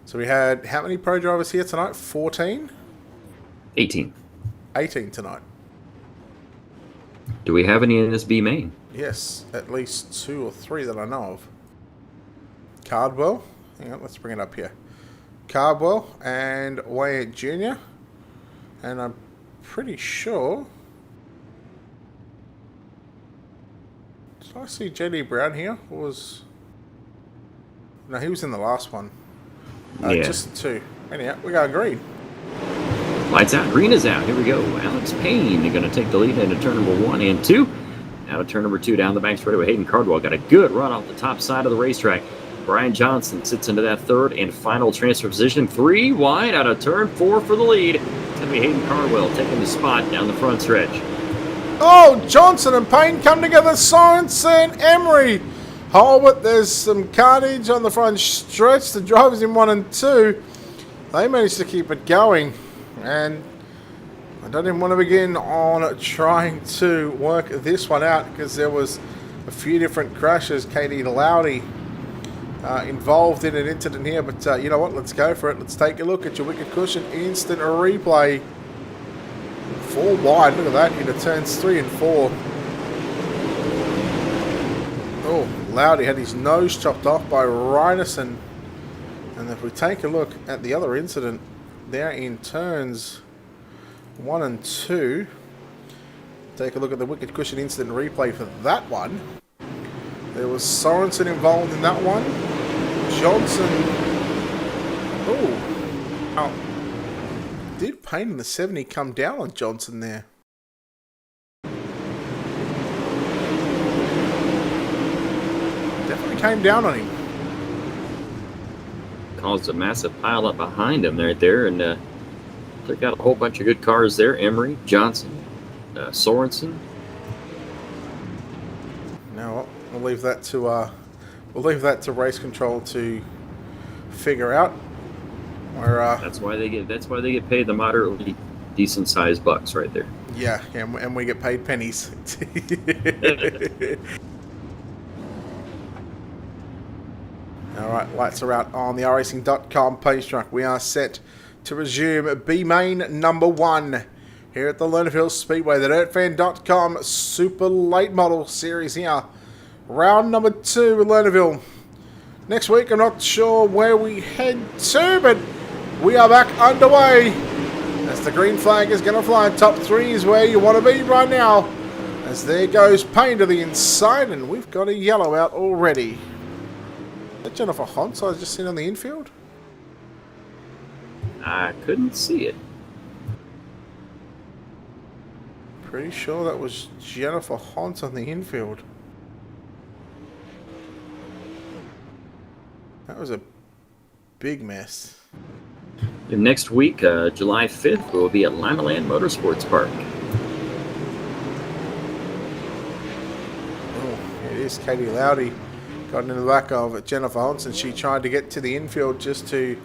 So we had how many pro drivers here tonight? 14? 18. 18 tonight. Do we have any in this B main? Yes, at least 2 or 3 that I know of. Cardwell. Hang on, let's bring it up here. Cardwell and Wyatt Jr. And I'm pretty sure... Did I see JD Brown here? Or was... No, he was in the last one. Yeah. Just 2. Anyhow, we're going green. Lights out, green is out. Here we go. Alex Payne going to take the lead into turn number 1 and 2. Out of turn number 2 down the back straightaway. Hayden Cardwell got a good run off the top side of the racetrack. Brian Johnson sits into that third and final transfer position. 3 wide out of turn 4 for the lead. It's going to be Hayden Cardwell taking the spot down the front stretch. Oh, Johnson and Payne come together. Sorensen, Emery. Holbert, there's some carnage on the front stretch. The drivers in 1 and 2, they managed to keep it going. And I don't even want to begin on trying to work this one out because there was a few different crashes. Katie Lowdy involved in an incident here, but you know what? Let's go for it. Let's take a look at your wicked cushion instant replay. 4 wide. Look at that into turns 3 and 4. Oh, Lowdy had his nose chopped off by Reinerson. And if we take a look at the other incident, there in turns 1 and 2. Take a look at the wicked cushion instant replay for that one. There was Sorensen involved in that one. Johnson. Oh. Did Payne in the 70 come down on Johnson there? Definitely came down on him. caused a massive pile up behind him right there, and took out a whole bunch of good cars there. Emery, Johnson, Sorensen. Now we'll leave that to race control to figure out. Where That's why they get paid the moderately decent sized bucks right there. Yeah, and we get paid pennies. Alright, lights are out on the iRacing.com page track. We are set to resume B main number 1 here at the Lernerville Speedway. The DirtFan.com Super Late Model Series here. Round number 2 at Lernerville. Next week, I'm not sure where we head to, but we are back underway. As the green flag is going to fly, top 3 is where you want to be right now. As there goes Payne to the inside, and we've got a yellow out already. Is that Jennifer Honts I was just seen on the infield? I couldn't see it. Pretty sure that was Jennifer Honts on the infield. That was a big mess. And next week, July 5th, we'll be at Limaland Motorsports Park. Oh, it is Katie Lowdy. Got into the back of Jennifer Honts, and she tried to get to the infield just to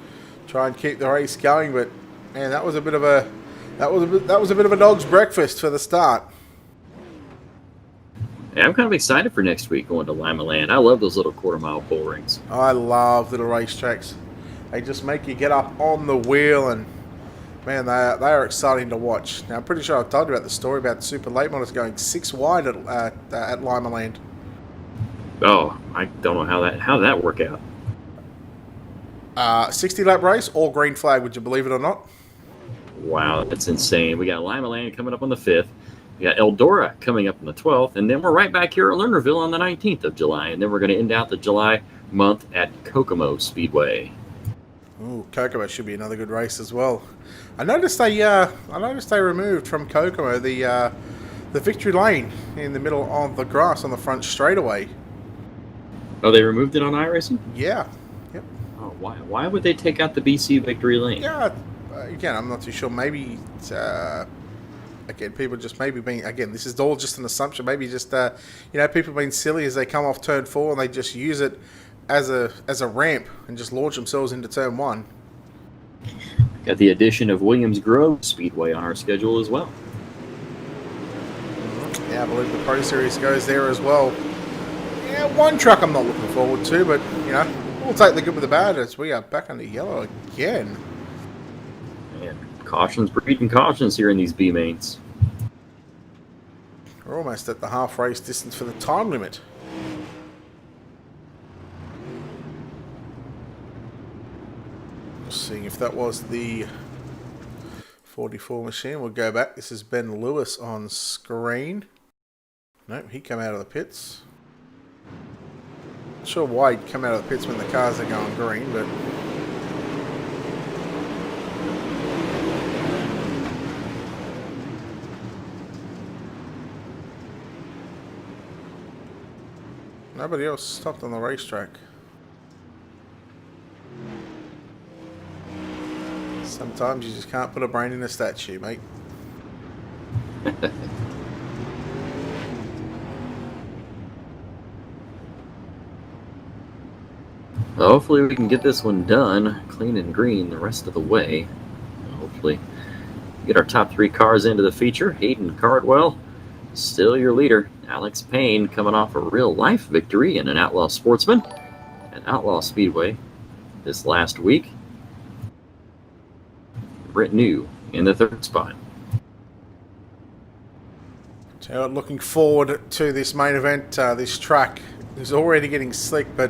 try and keep the race going. But man, that was a bit of a dog's breakfast for the start. Yeah, I'm kind of excited for next week going to Limaland. I love those little quarter-mile bull rings. I love little racetracks. They just make you get up on the wheel, and man, they are exciting to watch. Now, I'm pretty sure I've told you about the story about Super Late Models going 6 wide at Limaland. Oh, I don't know how that work out. 60-lap race, all green flag, would you believe it or not? Wow, that's insane. We got Limaland coming up on the 5th. We got Eldora coming up on the 12th. And then we're right back here at Lernerville on the 19th of July. And then we're going to end out the July month at Kokomo Speedway. Ooh, Kokomo should be another good race as well. I noticed they removed from Kokomo the victory lane in the middle of the grass on the front straightaway. Oh, they removed it on iRacing? Yeah. Yep. Oh, why would they take out the BC victory lane? Yeah. Again, I'm not too sure. Maybe again, people just maybe being, again, this is all just an assumption. Maybe just people being silly as they come off turn 4 and they just use it as a ramp and just launch themselves into turn 1. Got the addition of Williams Grove Speedway on our schedule as well. Yeah, I believe the Pro Series goes there as well. Yeah, one truck I'm not looking forward to, but we'll take the good with the bad as we are back on the yellow again. Man, cautions breeding cautions here in these B mains. We're almost at the half race distance for the time limit. Seeing if that was the 44 machine. We'll go back. This is Ben Lewis on screen. Nope, he came out of the pits. Not sure why he'd come out of the pits when the cars are going green, but nobody else stopped on the racetrack. Sometimes you just can't put a brain in a statue, mate. Well, hopefully we can get this one done clean and green the rest of the way. Hopefully get our top 3 cars into the feature. Hayden Cardwell, still your leader. Alex Payne coming off a real-life victory in an Outlaw Sportsman at Outlaw Speedway this last week. Brett New in the 3rd spot. So looking forward to this main event. This track is already getting slick, but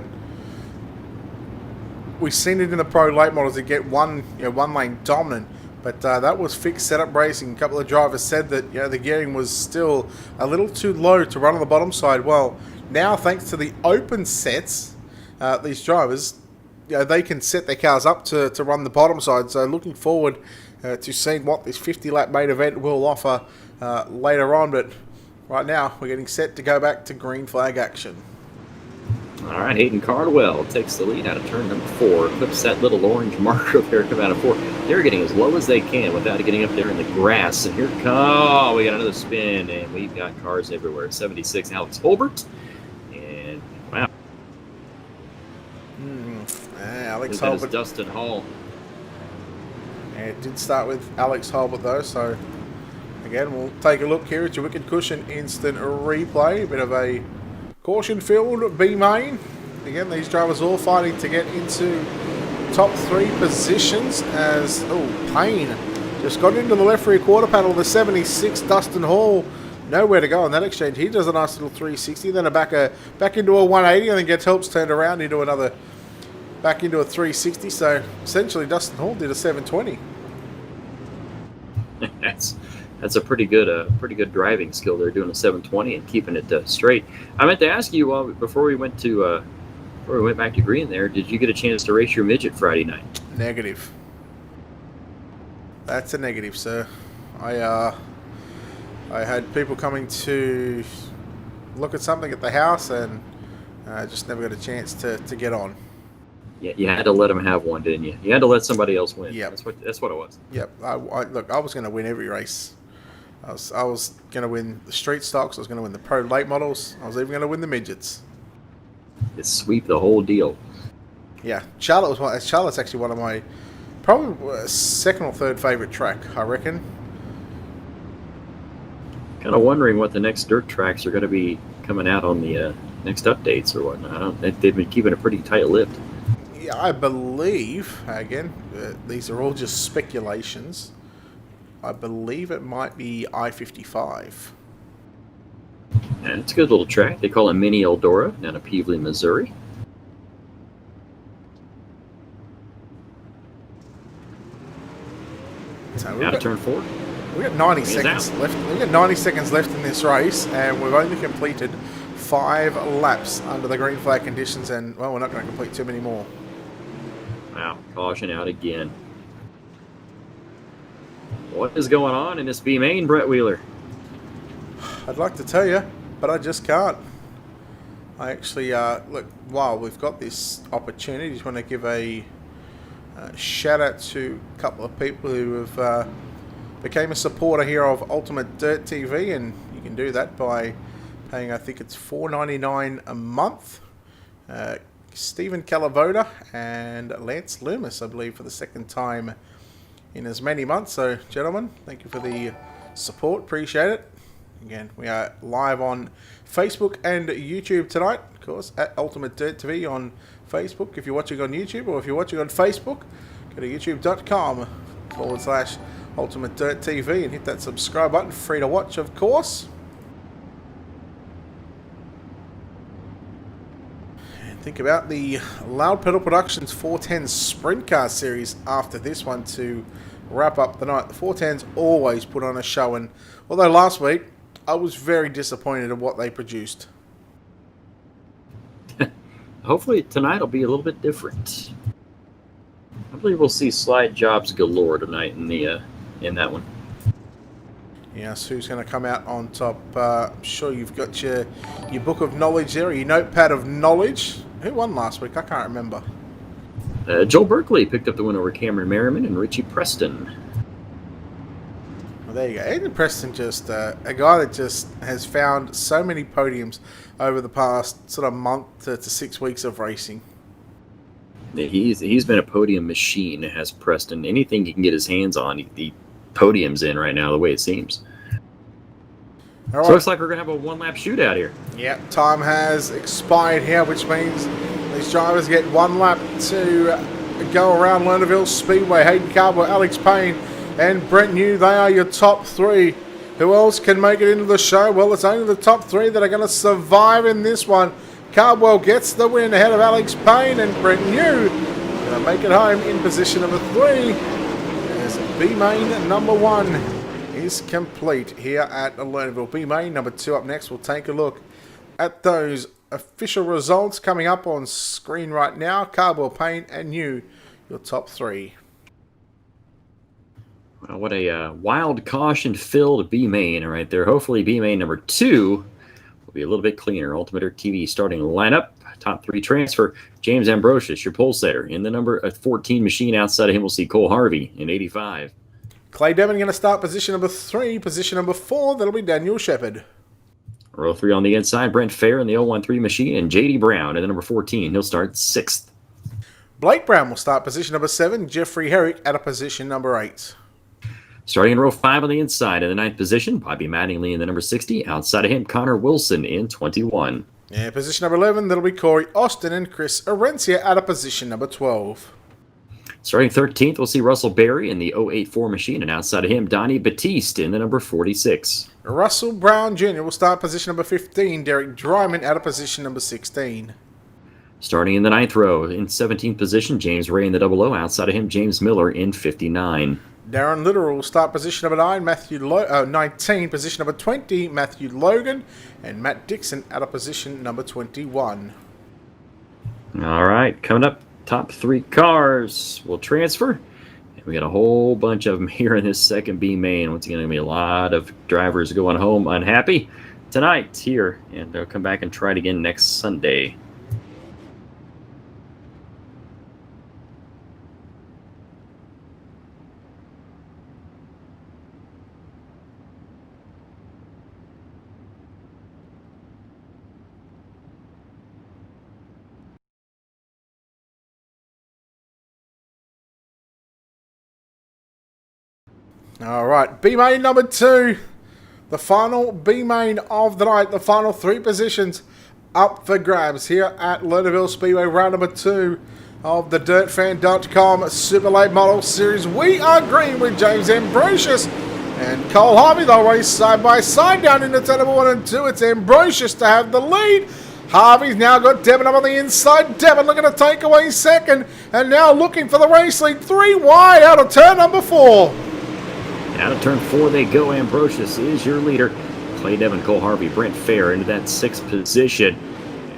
we've seen it in the pro late models to get one lane dominant. But that was fixed setup racing. A couple of drivers said that the gearing was still a little too low to run on the bottom side. Well, now thanks to the open sets, these drivers, they can set their cars up to run the bottom side. So looking forward to seeing what this 50-lap main event will offer later on. But right now, we're getting set to go back to green flag action. All right, Hayden Cardwell takes the lead out of turn number 4. Clips that little orange marker there come out of 4. They're getting as low as they can without getting up there in the grass. And here oh, we got another spin, and we've got cars everywhere. 76, Alex Holbert. And wow. Alex Holbert. Dustin Hall. And it did start with Alex Holbert though, so again, we'll take a look here at your Wicked Cushion instant replay. A bit of a caution-filled B main. Again, these drivers all fighting to get into top 3 positions as, Payne just got into the left rear quarter panel. The 76, Dustin Hall, nowhere to go on that exchange. He does a nice little 360, then back into a 180, and then gets helps turned around into another, back into a 360. So essentially, Dustin Hall did a 720. That's a pretty good driving skill. They're doing a 720 and keeping it straight. I meant to ask you before we went back to green there. Did you get a chance to race your midget Friday night? Negative. That's a negative, sir. I had people coming to look at something at the house, and I just never got a chance to get on. Yeah, you had to let them have one, didn't you? You had to let somebody else win. Yeah, that's what it was. Yep. Look, I was going to win every race. I was going to win the street stocks. I was going to win the pro late models. I was even going to win the midgets. Just sweep the whole deal. Yeah, Charlotte's actually one of my probably second or third favorite track, I reckon. Kind of wondering what the next dirt tracks are going to be coming out on the next updates or whatnot. They've been keeping a pretty tight lipped. Yeah, I believe, again, these are all just speculations. I believe it might be I-55. And it's a good little track. They call it Mini Eldora down in Peevely, Missouri. So out of turn 4. We've got 90 seconds left. We've got 90 seconds left in this race, and we've only completed 5 laps under the green flag conditions, and, well, we're not going to complete too many more. Wow, caution out again. What is going on in this B main, Brett Wheeler? I'd like to tell you, but I just can't. I actually, look, while we've got this opportunity, just want to give a shout out to a couple of people who have became a supporter here of Ultimate Dirt TV, and you can do that by paying, I think it's $4.99 a month. Stephen Calavoda and Lance Loomis, I believe, for the second time in as many months. So, gentlemen, thank you for the support. Appreciate it. Again, we are live on Facebook and YouTube tonight, of course, at Ultimate Dirt TV on Facebook. If you're watching on YouTube, or if you're watching on Facebook, go to youtube.com/Ultimate Dirt TV and hit that subscribe button. Free to watch, of course. Think about the Loud Pedal Productions 410 Sprint Car Series after this one to wrap up the night. The 410s always put on a show, and although last week I was very disappointed in what they produced. Hopefully tonight will be a little bit different. I believe we'll see slide jobs galore tonight in that one. Yes, who's going to come out on top? I'm sure you've got your book of knowledge there, or your notepad of knowledge. Who won last week? I can't remember. Joel Berkeley picked up the win over Cameron Merriman and Richie Preston. Well, there you go. Aiden Preston, just a guy that just has found so many podiums over the past sort of month to 6 weeks of racing. He's been a podium machine, has Preston. Anything he can get his hands on, he podiums in right now, the way it seems. All right. So it looks like we're going to have a one-lap shootout here. Yeah, time has expired here, which means these drivers get 1 lap to go around Lernerville Speedway. Hayden Cardwell, Alex Payne, and Brent New, they are your top 3. Who else can make it into the show? Well, it's only the top 3 that are going to survive in this one. Cardwell gets the win ahead of Alex Payne, and Brent New going to make it home in position number 3 as B-Main number 1 is complete here at Lernerville. B-Main number 2 up next. We'll take a look at those official results coming up on screen right now. Cardwell, Payne, and New, your top 3. Well, what a wild caution-filled B-Main right there. Hopefully B-Main number 2 will be a little bit cleaner. Altimeter TV starting lineup. Top 3 transfer. James Ambrosius, your pole setter. In the number 14 machine outside of him, we'll see Cole Harvey in 85. Clay Devon going to start position number 3. Position number 4, that'll be Daniel Shepard. Row 3 on the inside, Brent Fair in the 013 machine, and J.D. Brown in the number 14. He'll start 6th. Blake Brown will start position number 7. Jeffrey Herrick at a position number 8. Starting in row 5 on the inside in the 9th position, Bobby Mattingly in the number 60. Outside of him, Connor Wilson in 21. Yeah, position number 11, that'll be Corey Austin and Chris Arencia at a position number 12. Starting 13th, we'll see Russell Berry in the 084 machine, and outside of him, Donnie Batiste in the number 46. Russell Brown Jr. will start position number 15. Derek Dryman at a position number 16. Starting in the 9th row, in 17th position, James Ray in the 00. Outside of him, James Miller in 59. Darren Little will start position number 9, 19, position number 20, Matthew Logan, and Matt Dixon at a position number 21. All right, coming up, top 3 cars will transfer. And we got a whole bunch of them here in this second B main. Once again, going to be a lot of drivers going home unhappy tonight here, and they'll come back and try it again next Sunday. All right, B main number 2. The final B main of the night. The final 3 positions up for grabs here at Lernerville Speedway. Round number 2 of the DirtFan.com Super Late Model Series. We are green with James Ambrosius and Cole Harvey. They'll race side by side down into turn number 1 and 2. It's Ambrosius to have the lead. Harvey's now got Devon up on the inside. Devon looking to take away second. And now looking for the race lead. 3 wide out of turn number 4. Out of turn 4 they go. Ambrosius is your leader. Clay Devon, Cole Harvey, Brent Fair into that 6th position.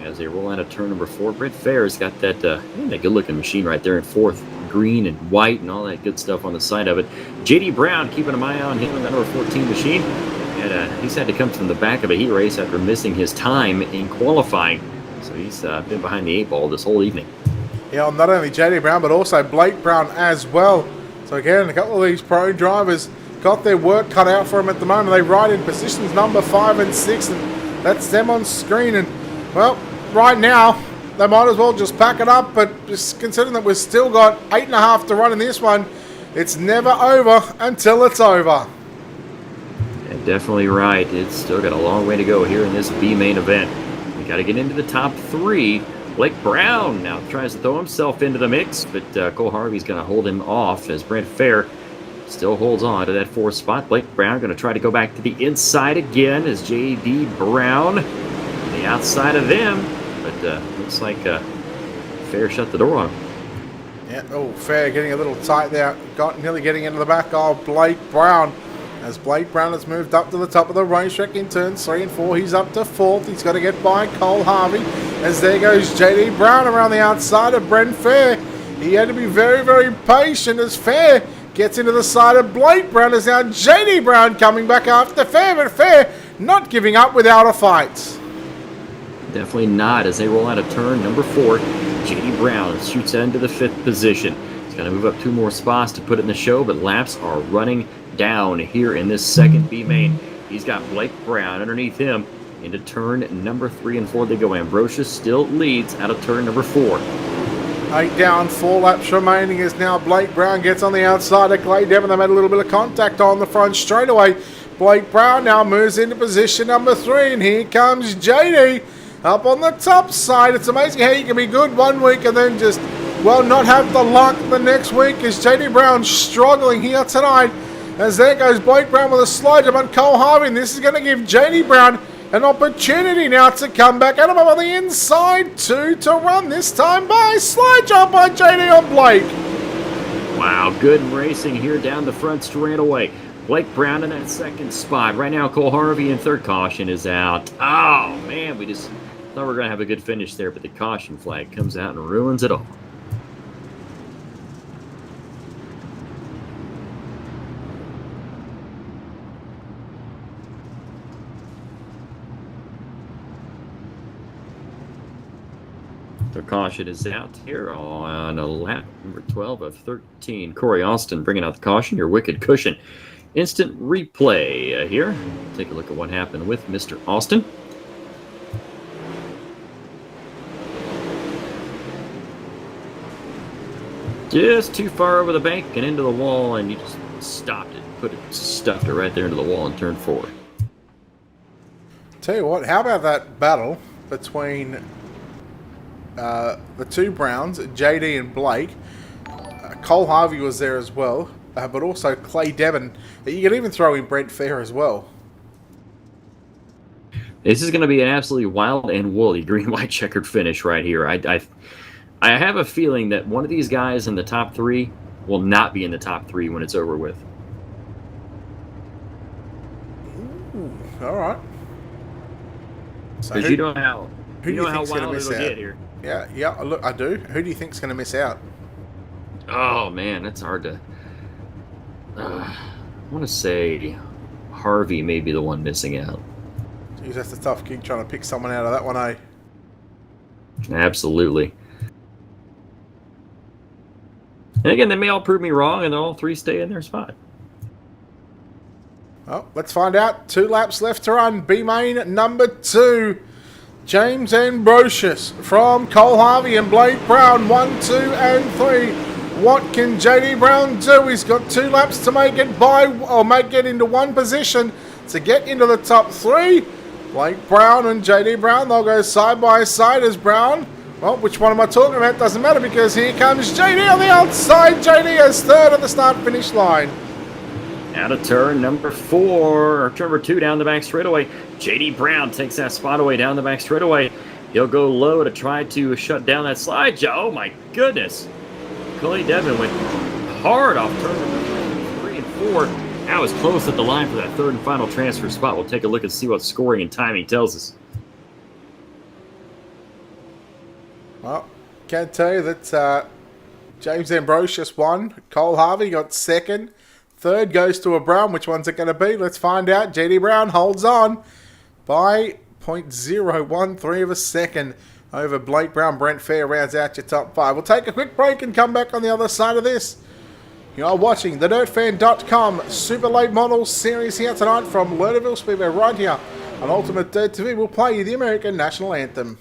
As they roll out of turn number 4, Brent Fair's got that good-looking machine right there in 4th. Green and white and all that good stuff on the side of it. J.D. Brown keeping an eye on him in that number 14 machine. And he's had to come from the back of a heat race after missing his time in qualifying. So he's been behind the 8 ball this whole evening. Yeah, not only J.D. Brown, but also Blake Brown as well. So again, a couple of these pro drivers got their work cut out for them at the moment. They ride in positions number 5 and 6, and that's them on screen. And, well, right now, they might as well just pack it up, but just considering that we've still got 8.5 to run in this one, it's never over until it's over. Yeah, definitely right. It's still got a long way to go here in this B main event. We got to get into the top 3. Blake Brown now tries to throw himself into the mix, but Cole Harvey's going to hold him off as Brent Fair still holds on to that 4th spot. Blake Brown going to try to go back to the inside again as J.D. Brown on the outside of them. But looks like Fair shut the door on him. Yeah, oh, Fair getting a little tight there. Nearly getting into the back of Blake Brown. As Blake Brown has moved up to the top of the racetrack in turns 3 and 4. He's up to 4th. He's got to get by Cole Harvey. As there goes J.D. Brown around the outside of Brent Fair. He had to be very, very patient as Fair gets into the side of Blake Brown. As now J.D. Brown coming back after Fair, but Fair not giving up without a fight. Definitely not as they roll out of turn number 4. J.D. Brown shoots into the 5th position. He's going to move up 2 more spots to put it in the show, but laps are running down here in this second B main. He's got Blake Brown underneath him. Into turn number 3 and 4 they go. Ambrosius still leads out of turn number 4. 8 down, 4 laps remaining as now Blake Brown gets on the outside of Clay Devon. They made a little bit of contact on the front straightaway. Blake Brown now moves into position number 3, and here comes JD up on the top side. It's amazing how you can be good one week and then just, well, not have the luck the next week as JD Brown struggling here tonight. As there goes Blake Brown with a slide jump on Cole Harvey, and this is going to give JD Brown an opportunity now to come back at him on the inside. 2 to run this time by slide jump by JD on Blake. Wow, good racing here down the front straightaway. Blake Brown in that 2nd spot. Right now, Cole Harvey in 3rd. Caution is out. Oh, man, we just thought we were going to have a good finish there, but the caution flag comes out and ruins it all. The caution is out here on a lap number 12 of 13. Corey Austin bringing out the caution. Your wicked cushion. Instant replay here. Take a look at what happened with Mr. Austin. Just too far over the bank and into the wall, and you just stopped it. Stuffed it right there into the wall and turned forward. Tell you what, how about that battle between the two Browns, JD and Blake? Cole Harvey was there as well, but also Clay Devon. You can even throw in Brent Fair as well. This is going to be an absolutely wild and woolly green-white checkered finish right here. I have a feeling that one of these guys in the top three will not be in the top three when it's over with. Ooh, all right. Because you know how wild it'll get here. Yeah. Look, I do. Who do you think's going to miss out? Oh man, that's hard to. I want to say Harvey may be the one missing out. Jeez, that's a tough gig trying to pick someone out of that one, eh? Absolutely. And again, they may all prove me wrong, and all three stay in their spot. Well, let's find out. 2 laps left to run. B-main number 2. James Ambrosius from Cole Harvey and Blake Brown. 1, 2, and 3. What can JD Brown do? He's got 2 laps to make it into one position to get into the top 3. Blake Brown and JD Brown, they'll go side by side as Brown. Well, which one am I talking about? Doesn't matter because here comes JD on the outside. JD is third at the start-finish line. Out of turn number 4, or turn number 2 down the back straightaway. JD Brown takes that spot away down the back straightaway. He'll go low to try to shut down that slide. Oh my goodness. Clay Devon went hard off turn number 3 and 4. That was close at the line for that third and final transfer spot. We'll take a look and see what scoring and timing tells us. Well, can't tell you that James Ambrosius won. Cole Harvey got second. Third goes to a Brown. Which one's it going to be? Let's find out. JD Brown holds on by 0.013 of a second over Blake Brown. Brent Fair rounds out your top 5. We'll take a quick break and come back on the other side of this. You are watching the DirtFan.com Super Late Model Series here tonight from Lernerville Speedway right here on Ultimate Dirt TV. We'll play you the American National Anthem.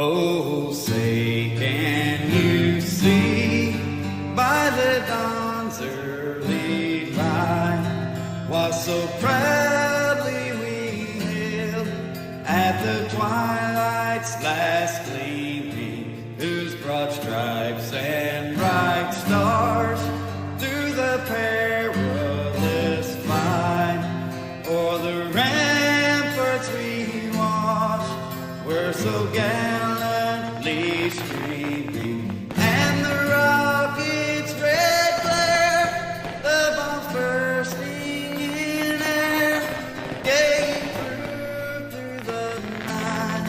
Oh, say can you see by the dawn's early light what so proudly we hailed at the twilight's last gleaming, whose broad stripes and bright stars through the perilous fight o'er the ramparts we watched were so gallantly streaming, and the rocket's red glare, the bombs bursting in air, gave proof through the night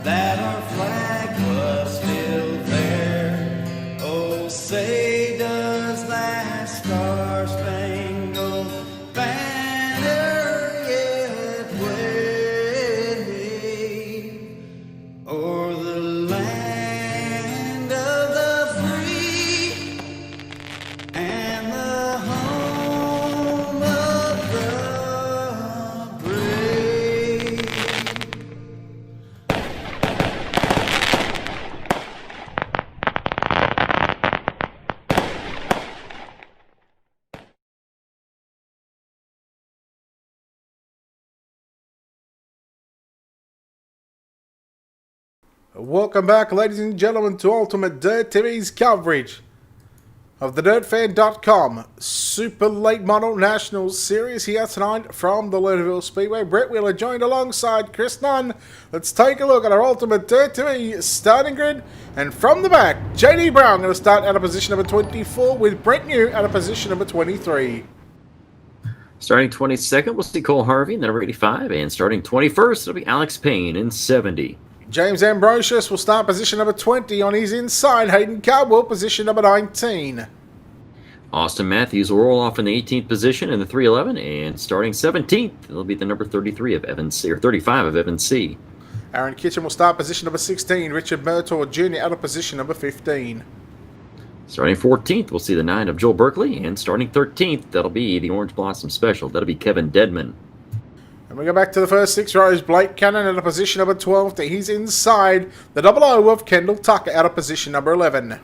that our flag was still there. Oh, say does that star-spangled banner yet wave o'er the land of the free and the home of the brave. Welcome back, ladies and gentlemen, to Ultimate Dirt TV's coverage of the DirtFan.com Super Late Model Nationals Series here tonight from the Lernerville Speedway. Brett Wheeler joined alongside Chris Nunn. Let's take a look at our Ultimate Dirt TV starting grid. And from the back, JD Brown going to start out of position number 24 with Brett New out of position number 23. Starting 22nd, we'll see Cole Harvey in the number 85. And starting 21st, it'll be Alex Payne in 70. James Ambrosius will start position number 20 on his inside. Hayden Caldwell, position number 19. Austin Matthews will roll off in the 18th position in the 311. And starting 17th, it'll be the number 33 of Evan C. or 35 of Evan C. Aaron Kitchen will start position number 16. Richard Murtaugh Jr. out of position number 15. Starting 14th, we'll see the 9 of Joel Berkeley. And starting 13th, that'll be the Orange Blossom Special. That'll be Kevin Dedman. And we go back to the first 6 rows. Blake Cannon out of position number 12 to his inside. The 00 of Kendall Tucker out of position number 11.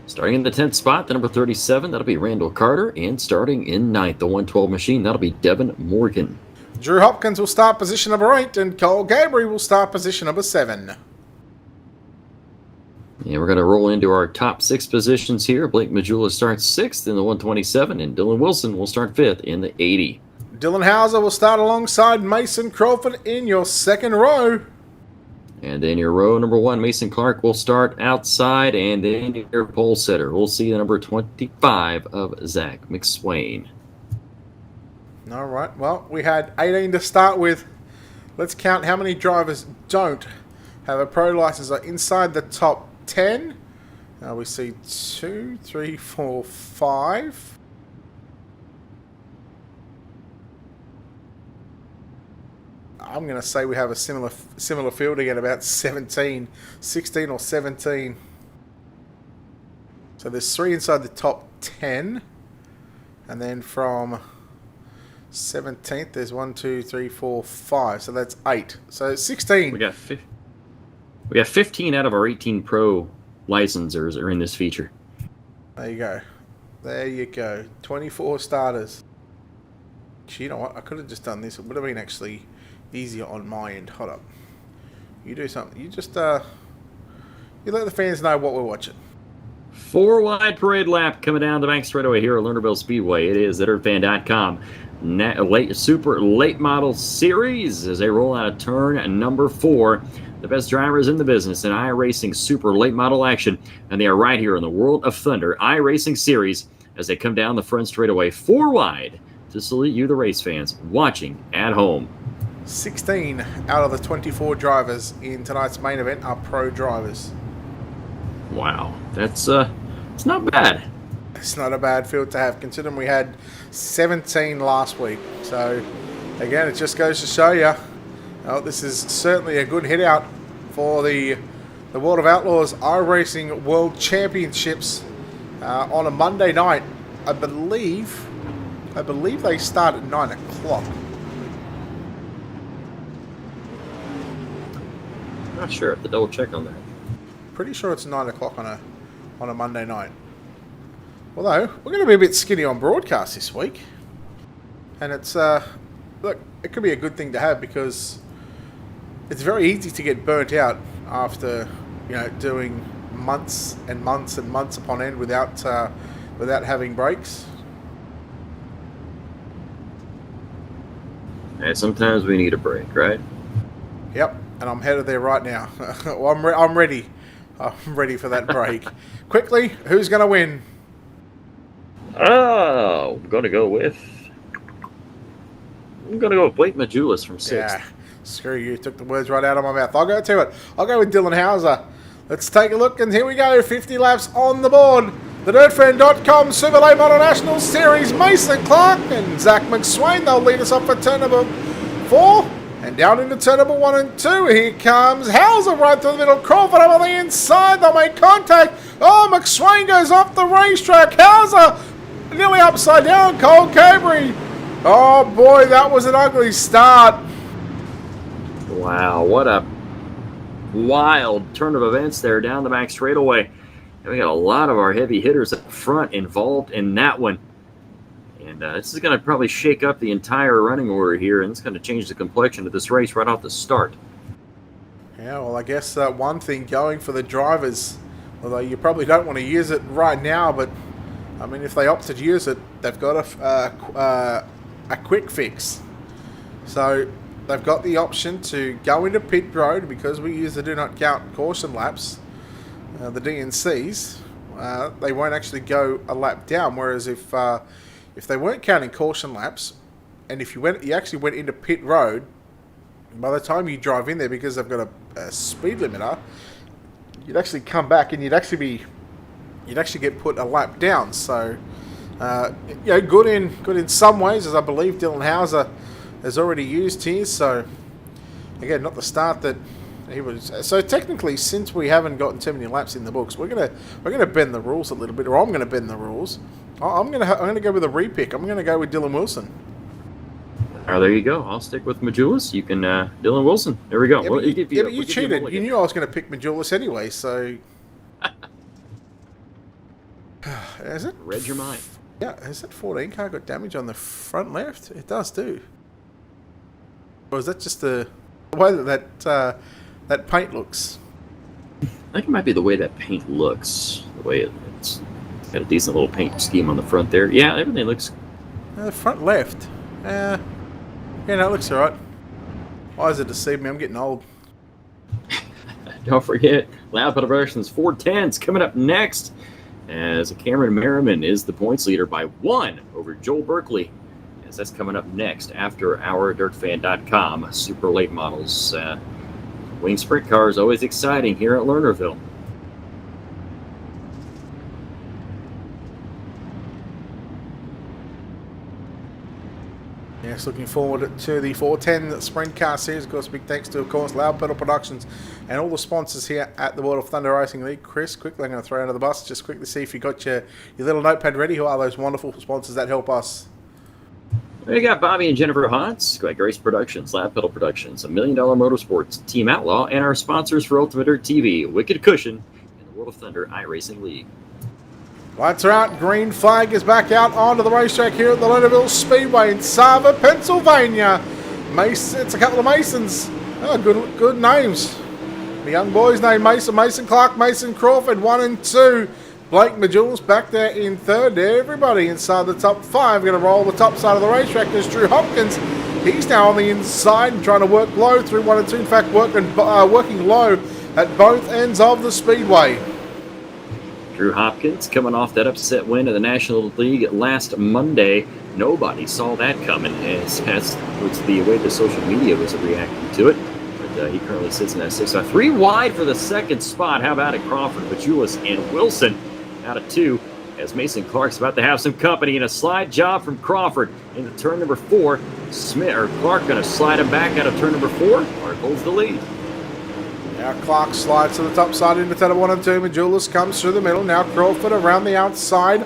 Starting in the 10th spot, the number 37, that'll be Randall Carter. And starting in 9th, the 112 machine, that'll be Devin Morgan. Drew Hopkins will start position number 8, and Cole Gabriel will start position number 7. And we're going to roll into our top 6 positions here. Blake Majula starts 6th in the 127, and Dylan Wilson will start 5th in the 80. Dylan Hauser will start alongside Mason Crawford in your second row. And in your row number 1, Mason Clark will start outside, and in your pole setter, we'll see the number 25 of Zach McSwain. All right, well, we had 18 to start with. Let's count how many drivers don't have a pro license are inside the top 10. Now we see 2, 3, 4, 5. I'm going to say we have a similar field again, about 16 or 17. So there's 3 inside the top 10. And then from 17th, there's 1, 2, 3, 4, 5. So that's 8. So 16. We got 15 out of our 18 pro licensors are in this feature. There you go. There you go. 24 starters. Actually, you know what? I could have just done this. It would have been actually easier on my end. Hold up. You do something. You just you let the fans know what we're watching. 4-wide parade lap coming down the bank straightaway here at Lernerville Speedway. It is at earthfan.com. Super late model series as they roll out of turn number 4. The best drivers in the business in iRacing super late model action, and they are right here in the World of Thunder iRacing series as they come down the front straightaway 4 wide to salute you, the race fans, watching at home. 16 out of the 24 drivers in tonight's main event are pro drivers. Wow, that's it's not bad. It's not a bad field to have, considering we had 17 last week. So, again, it just goes to show you, this is certainly a good hit out for the World of Outlaws iRacing World Championships on a Monday night. I believe they start at 9 o'clock. Not sure. I have to double check on that. Pretty sure it's 9 o'clock on a Monday night. Although, we're going to be a bit skinny on broadcast this week. And it's, look, it could be a good thing to have because it's very easy to get burnt out after, doing months and months and months upon end without having breaks. And sometimes we need a break, right? Yep, and I'm headed there right now. Well, I'm ready. I'm ready for that break. Quickly, who's going to win? Oh, I'm going to go with Blake Majulis from 6th. Yeah, screw you. Took the words right out of my mouth. I'll go to it. I'll go with Dylan Hauser. Let's take a look, and here we go. 50 laps on the board. The DirtFan.com Super Late Model National Series. Mason Clark and Zach McSwain. They'll lead us off for turn number 4. And down into turn number 1 and 2. Here comes Hauser right through the middle. Crawford up on the inside. They'll make contact. Oh, McSwain goes off the racetrack. Hauser nearly upside down. Cole Cabry. Oh, boy, that was an ugly start. Wow, what a wild turn of events there down the back straightaway. And we got a lot of our heavy hitters up front involved in that one. And this is going to probably shake up the entire running order here, and it's going to change the complexion of this race right off the start. Yeah, well, I guess one thing going for the drivers, although you probably don't want to use it right now, but, I mean, if they opt to use it, they've got a quick fix. So they've got the option to go into pit road because we use the do not count caution laps, the DNCs. They won't actually go a lap down, whereas if they weren't counting caution laps, and if you actually went into pit road, by the time you drive in there, because they've got a speed limiter, you'd actually come back and you'd actually get put a lap down. So, good in some ways, as I believe Dylan Hauser has already used here. So, again, not the start that he was. So technically, since we haven't gotten too many laps in the books, we're gonna bend the rules a little bit, or I'm gonna bend the rules. I'm gonna go with a repick. I'm gonna go with Dylan Wilson. Oh, there you go. I'll stick with Majulis. You can Dylan Wilson. There we go. Yeah, but you cheated. You knew I was going to pick Majulis anyway, so. Is it? Read your mind. Yeah, has that 14 car got damage on the front left? It does do. Or is that just the way that paint looks? I think it might be the way that paint looks. The way it's got a decent little paint scheme on the front there. Yeah, everything looks. The front left. Yeah, no, it looks alright. Why does it deceive me? I'm getting old. Don't forget, Loud Pedal Productions 410's coming up next, as Cameron Merriman is the points leader by 1 over Joel Berkeley. As that's coming up next after our DirtFan.com super late models. Wing sprint cars always exciting here at Lernerville. Yes, looking forward to the 410 Sprint Car Series. Of course, big thanks to, of course, Loud Pedal Productions and all the sponsors here at the World of Thunder Racing League. Chris, quickly, I'm going to throw you under the bus. Just quickly see if you got your little notepad ready. Who are those wonderful sponsors that help us? We got Bobby and Jennifer Hotz, Grace Productions, Loud Pedal Productions, $1 Million Motorsports, Team Outlaw, and our sponsors for Ultimate Dirt TV, Wicked Cushion, and the World of Thunder iRacing League. Lights are out. Green flag is back out onto the racetrack here at the Lernerville Speedway in Sava, Pennsylvania. It's a couple of Masons. Oh, good names. The young boys named Mason Clark, Mason Crawford, 1 and 2. Blake Majulis back there in third. Everybody inside the top 5 going to roll the top side of the racetrack. There's Drew Hopkins. He's now on the inside and trying to work low through 1 and 2. In fact, working low at both ends of the speedway. Drew Hopkins coming off that upset win of the National League last Monday. Nobody saw that coming, as was the way the social media was reacting to it. But he currently sits in that 6-5. 3 wide for the second spot. How about it, Crawford, Majulis, and Wilson out of 2, as Mason Clark's about to have some company, and a slide job from Crawford into turn number 4. Clark going to slide him back out of turn number 4. Clark holds the lead. Now Clark slides to the top side into turn 1 and 2. Majulis comes through the middle. Now Crawford around the outside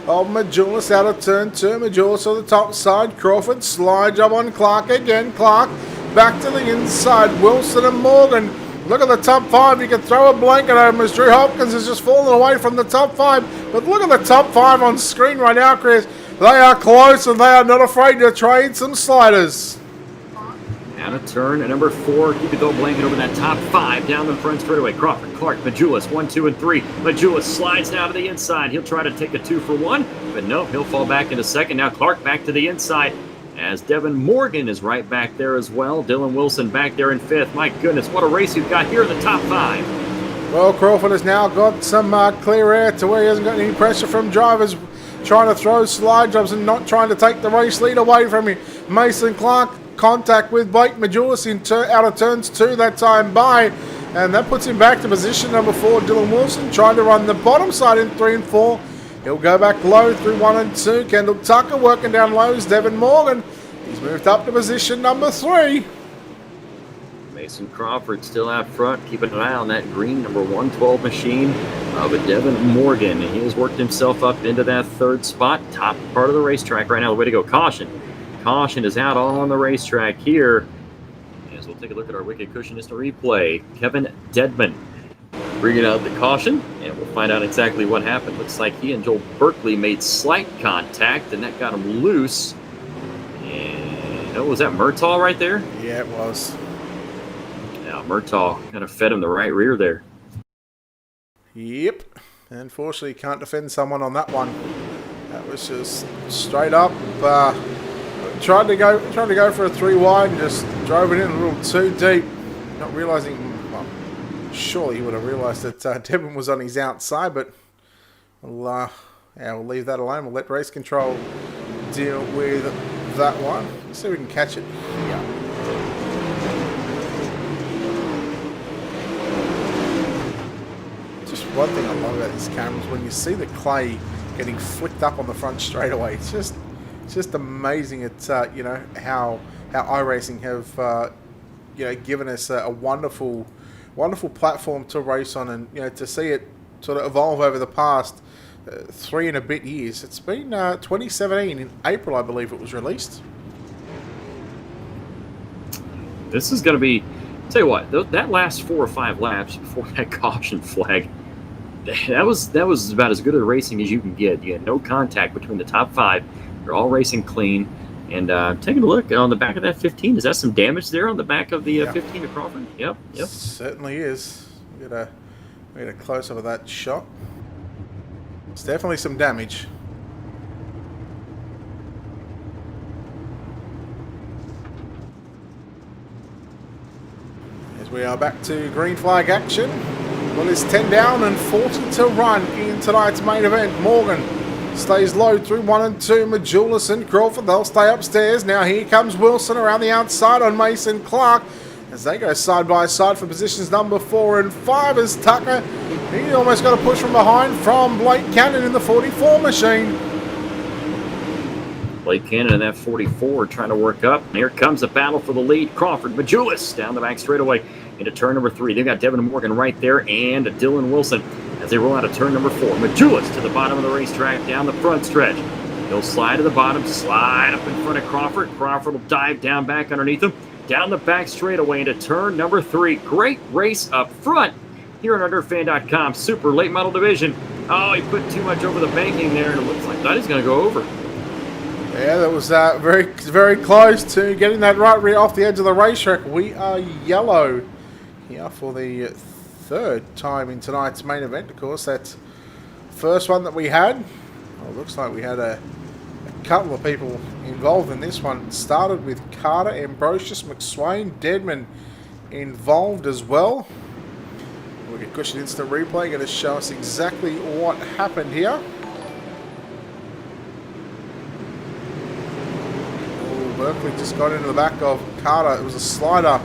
of Majulis out of turn 2. Majulis to the top side. Crawford slide job on Clark again. Clark back to the inside. Wilson and Morgan. Look at the top 5. You can throw a blanket over him as Drew Hopkins has just fallen away from the top 5. But look at the top 5 on screen right now, Chris. They are close and they are not afraid to trade some sliders. Out of turn at number 4, keep it though blanket over that top 5 down the front straightaway. Crawford, Clark, Majulis, 1, 2, and 3. Majulis slides down to the inside. He'll try to take a 2 for 1, but no, he'll fall back into second. Now Clark back to the inside, as Devin Morgan is right back there as well. Dylan Wilson back there in 5th. My goodness, what a race we've got here in the top 5. Well, Crawford has now got some clear air to where he hasn't got any pressure from drivers trying to throw slide jobs and not trying to take the race lead away from him. Mason Clark contact with Blake Majulis out of turns 2 that time by, and that puts him back to position number 4. Dylan Wilson trying to run the bottom side in 3 and 4. He'll go back low through 1 and 2. Kendall Tucker working down lows. Devin Morgan, he's moved up to position number 3. Mason Crawford still out front, keeping an eye on that green number 112 machine of Devin Morgan. He has worked himself up into that 3rd spot, top part of the racetrack right now. The way to go, caution. Caution is out on the racetrack here. As we'll take a look at our Wicked Cushionist replay. Kevin Dedman bringing out the caution, and we'll find out exactly what happened. Looks like he and Joel Berkeley made slight contact, and that got him loose. And was that Murtaugh right there? Yeah, it was. Now Murtaugh kind of fed him the right rear there. Yep. Unfortunately, can't defend someone on that one. That was just straight up. Tried to go for a 3 wide and just drove it in a little too deep, not realising. Well, surely he would have realised that Devin was on his outside, but we'll leave that alone. We'll let race control deal with that one. Let's see if we can catch it. Yeah. Just one thing I love about these cameras, when you see the clay getting flicked up on the front straightaway, it's just amazing. It's you know, how iRacing have given us a wonderful platform to race on, and you know, to see it sort of evolve over the past 3 and a bit years. It's been 2017 in April, I believe it was released. This is going to be, tell you what, that last 4 or 5 laps before that caution flag, that was about as good a racing as you can get. You had no contact between the top 5. They're all racing clean. And taking a look on the back of that 15, is that some damage there on the back of the 15 to Crawford? Yep. Certainly is. We get a close up of that shot. It's definitely some damage. As we are back to green flag action. Well, it's 10 down and 40 to run in tonight's main event. Morgan stays low through 1 and 2. Majulis and Crawford, they'll stay upstairs. Now here comes Wilson around the outside on Mason Clark as they go side by side for positions number 4 and 5 as Tucker, he almost got a push from behind from Blake Cannon in the 44 machine. Blake Cannon in that 44 trying to work up. And here comes the battle for the lead. Crawford, Majulis down the back straightaway into turn number 3. They've got Devin Morgan right there and Dylan Wilson as they roll out of turn number 4. Majulis to the bottom of the racetrack down the front stretch. He'll slide to the bottom, slide up in front of Crawford. Crawford will dive down back underneath him. Down the back straightaway into turn number 3. Great race up front here on UnderFan.com. Super late model division. Oh, he put too much over the banking there, and it looks like that he's going to go over. Yeah, that was very, very close to getting that right off the edge of the racetrack. We are yellow here for the 3rd time in tonight's main event. Of course, that first one that we had, well, it looks like we had a couple of people involved in this one. It started with Carter, Ambrosius, McSwain, Deadman involved as well. We'll get Cushion Instant Replay, going to show us exactly what happened here. Oh, Berkeley just got into the back of Carter. It was a slider.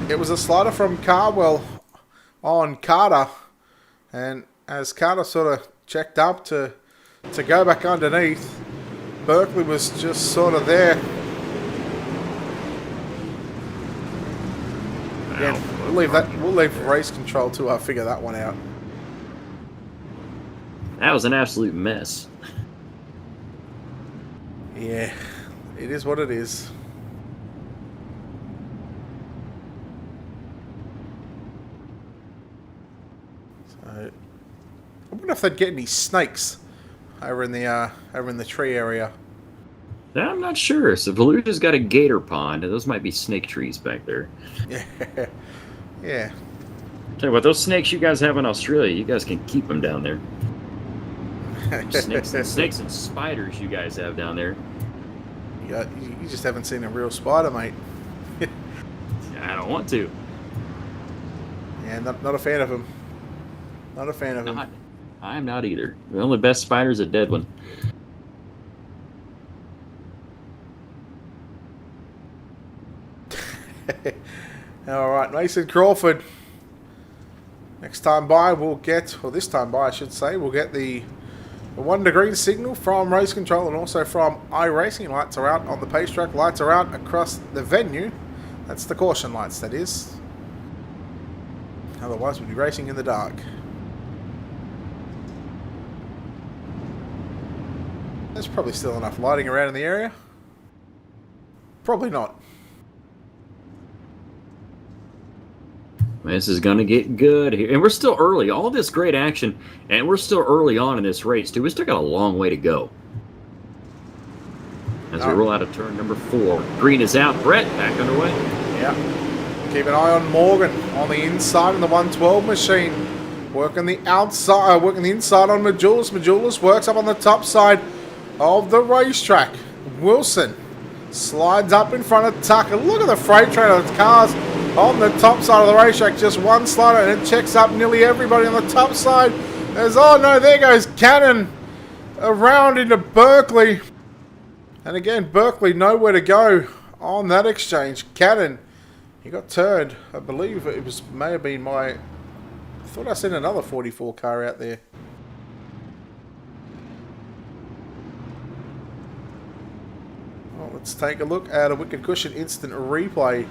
It was a slider from Carwell on Carter, and as Carter sort of checked up to go back underneath, Berkeley was just sort of there. Yeah, we'll leave race control to figure that one out. That was an absolute mess. Yeah, it is what it is. So, I wonder if they'd get any snakes over in the tree area. I'm not sure. So Volusia's got a gator pond, and those might be snake trees back there. Yeah, yeah. Tell you what, those snakes you guys have in Australia, you guys can keep them down there. Snakes and spiders you guys have down there. Yeah, you just haven't seen a real spider, mate. I don't want to. Yeah, not a fan of them. Not a fan of them. I'm not either. The only best spider is a dead one. All right, Mason Crawford. Next time by, we'll get, or this time by, I should say, we'll get the 1 degree signal from race control and also from iRacing. Lights are out on the pace track. Lights are out across the venue. That's the caution lights, that is. Otherwise, we'd be racing in the dark. There's probably still enough lighting around in the area. Probably not. This is going to get good here. And we're still early. All this great action, and we're still early on in this race, too. We still got a long way to go. As we roll out of turn number 4. Green is out. Brett, back underway. Yeah. Keep an eye on Morgan on the inside in the 112 machine. Working the outside, working the inside on Majulis. Majulis works up on the top side of the racetrack. Wilson slides up in front of Tucker. Look at the freight train of the cars on the top side of the racetrack. Just one slider and it checks up nearly everybody on the top side. There's, oh no, there goes Cannon around into Berkeley. And again, Berkeley nowhere to go on that exchange. Cannon, he got turned. I believe it was may have been my... I thought I seen another 44 car out there. Well, let's take a look at a Wicked Cushion instant replay.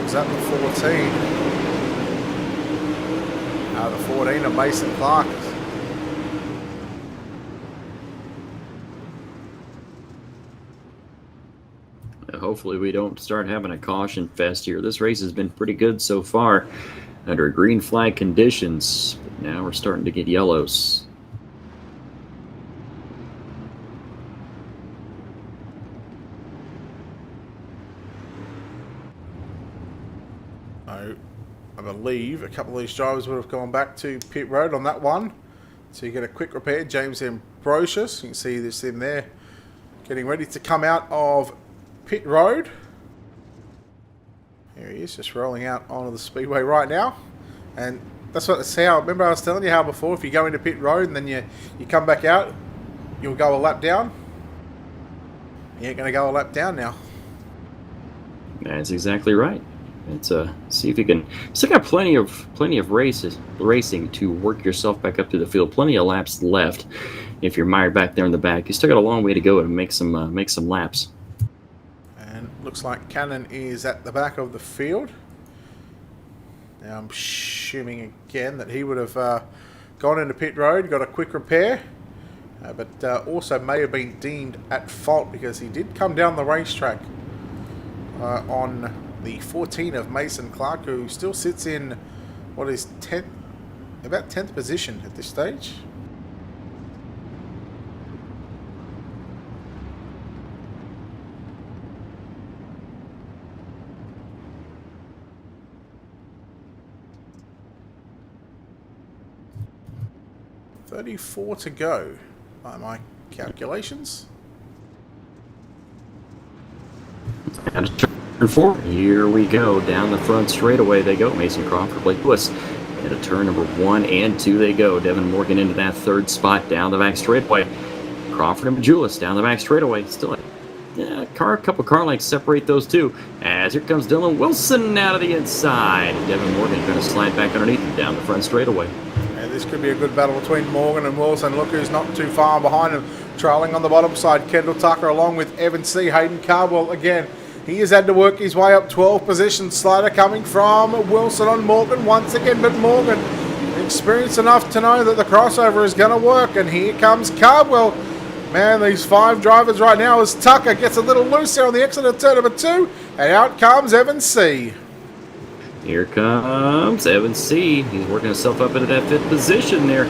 Is that the 14? The 14 of Mason Clark. Hopefully we don't start having a caution fest here. This race has been pretty good so far under green flag conditions. But now we're starting to get yellows. I believe a couple of these drivers would have gone back to pit road on that one. So you get a quick repair. James Ambrosius, you can see this in there, getting ready to come out of pit road. Here he is, just rolling out onto the speedway right now. And that's what it's how, remember I was telling you how before, if you go into pit road and then you come back out, you'll go a lap down. You ain't going to go a lap down now. That's exactly right. Let's see if you can. Still got plenty of racing to work yourself back up to the field. Plenty of laps left. If you're mired back there in the back, you still got a long way to go to make some laps. And looks like Cannon is at the back of the field. Now I'm assuming again that he would have gone into pit road, got a quick repair, but also may have been deemed at fault because he did come down the racetrack on the 14 of Mason Clark, who still sits in what is 10th, about 10th position at this stage. $34 to go by my calculations. And turn 4. Here we go. Down the front straightaway they go. Mason Crawford, Blake Lewis. Into turn number 1 and 2 they go. Devin Morgan into that third spot. Down the back straightaway. Crawford and Majulis down the back straightaway. Still a couple car lengths separate those two. As here comes Dylan Wilson out of the inside. Devin Morgan going to slide back underneath him down the front straightaway. And this could be a good battle between Morgan and Wilson. Look who's not too far behind him. Trailing on the bottom side, Kendall Tucker along with Evan C. Hayden Cardwell again. He has had to work his way up 12 positions. Slider coming from Wilson on Morgan once again, but Morgan experienced enough to know that the crossover is going to work. And here comes Cardwell. Man, these 5 drivers right now as Tucker gets a little loose here on the exit of turn number 2. And out comes Evan C. Here comes Evan C. He's working himself up into that 5th position there.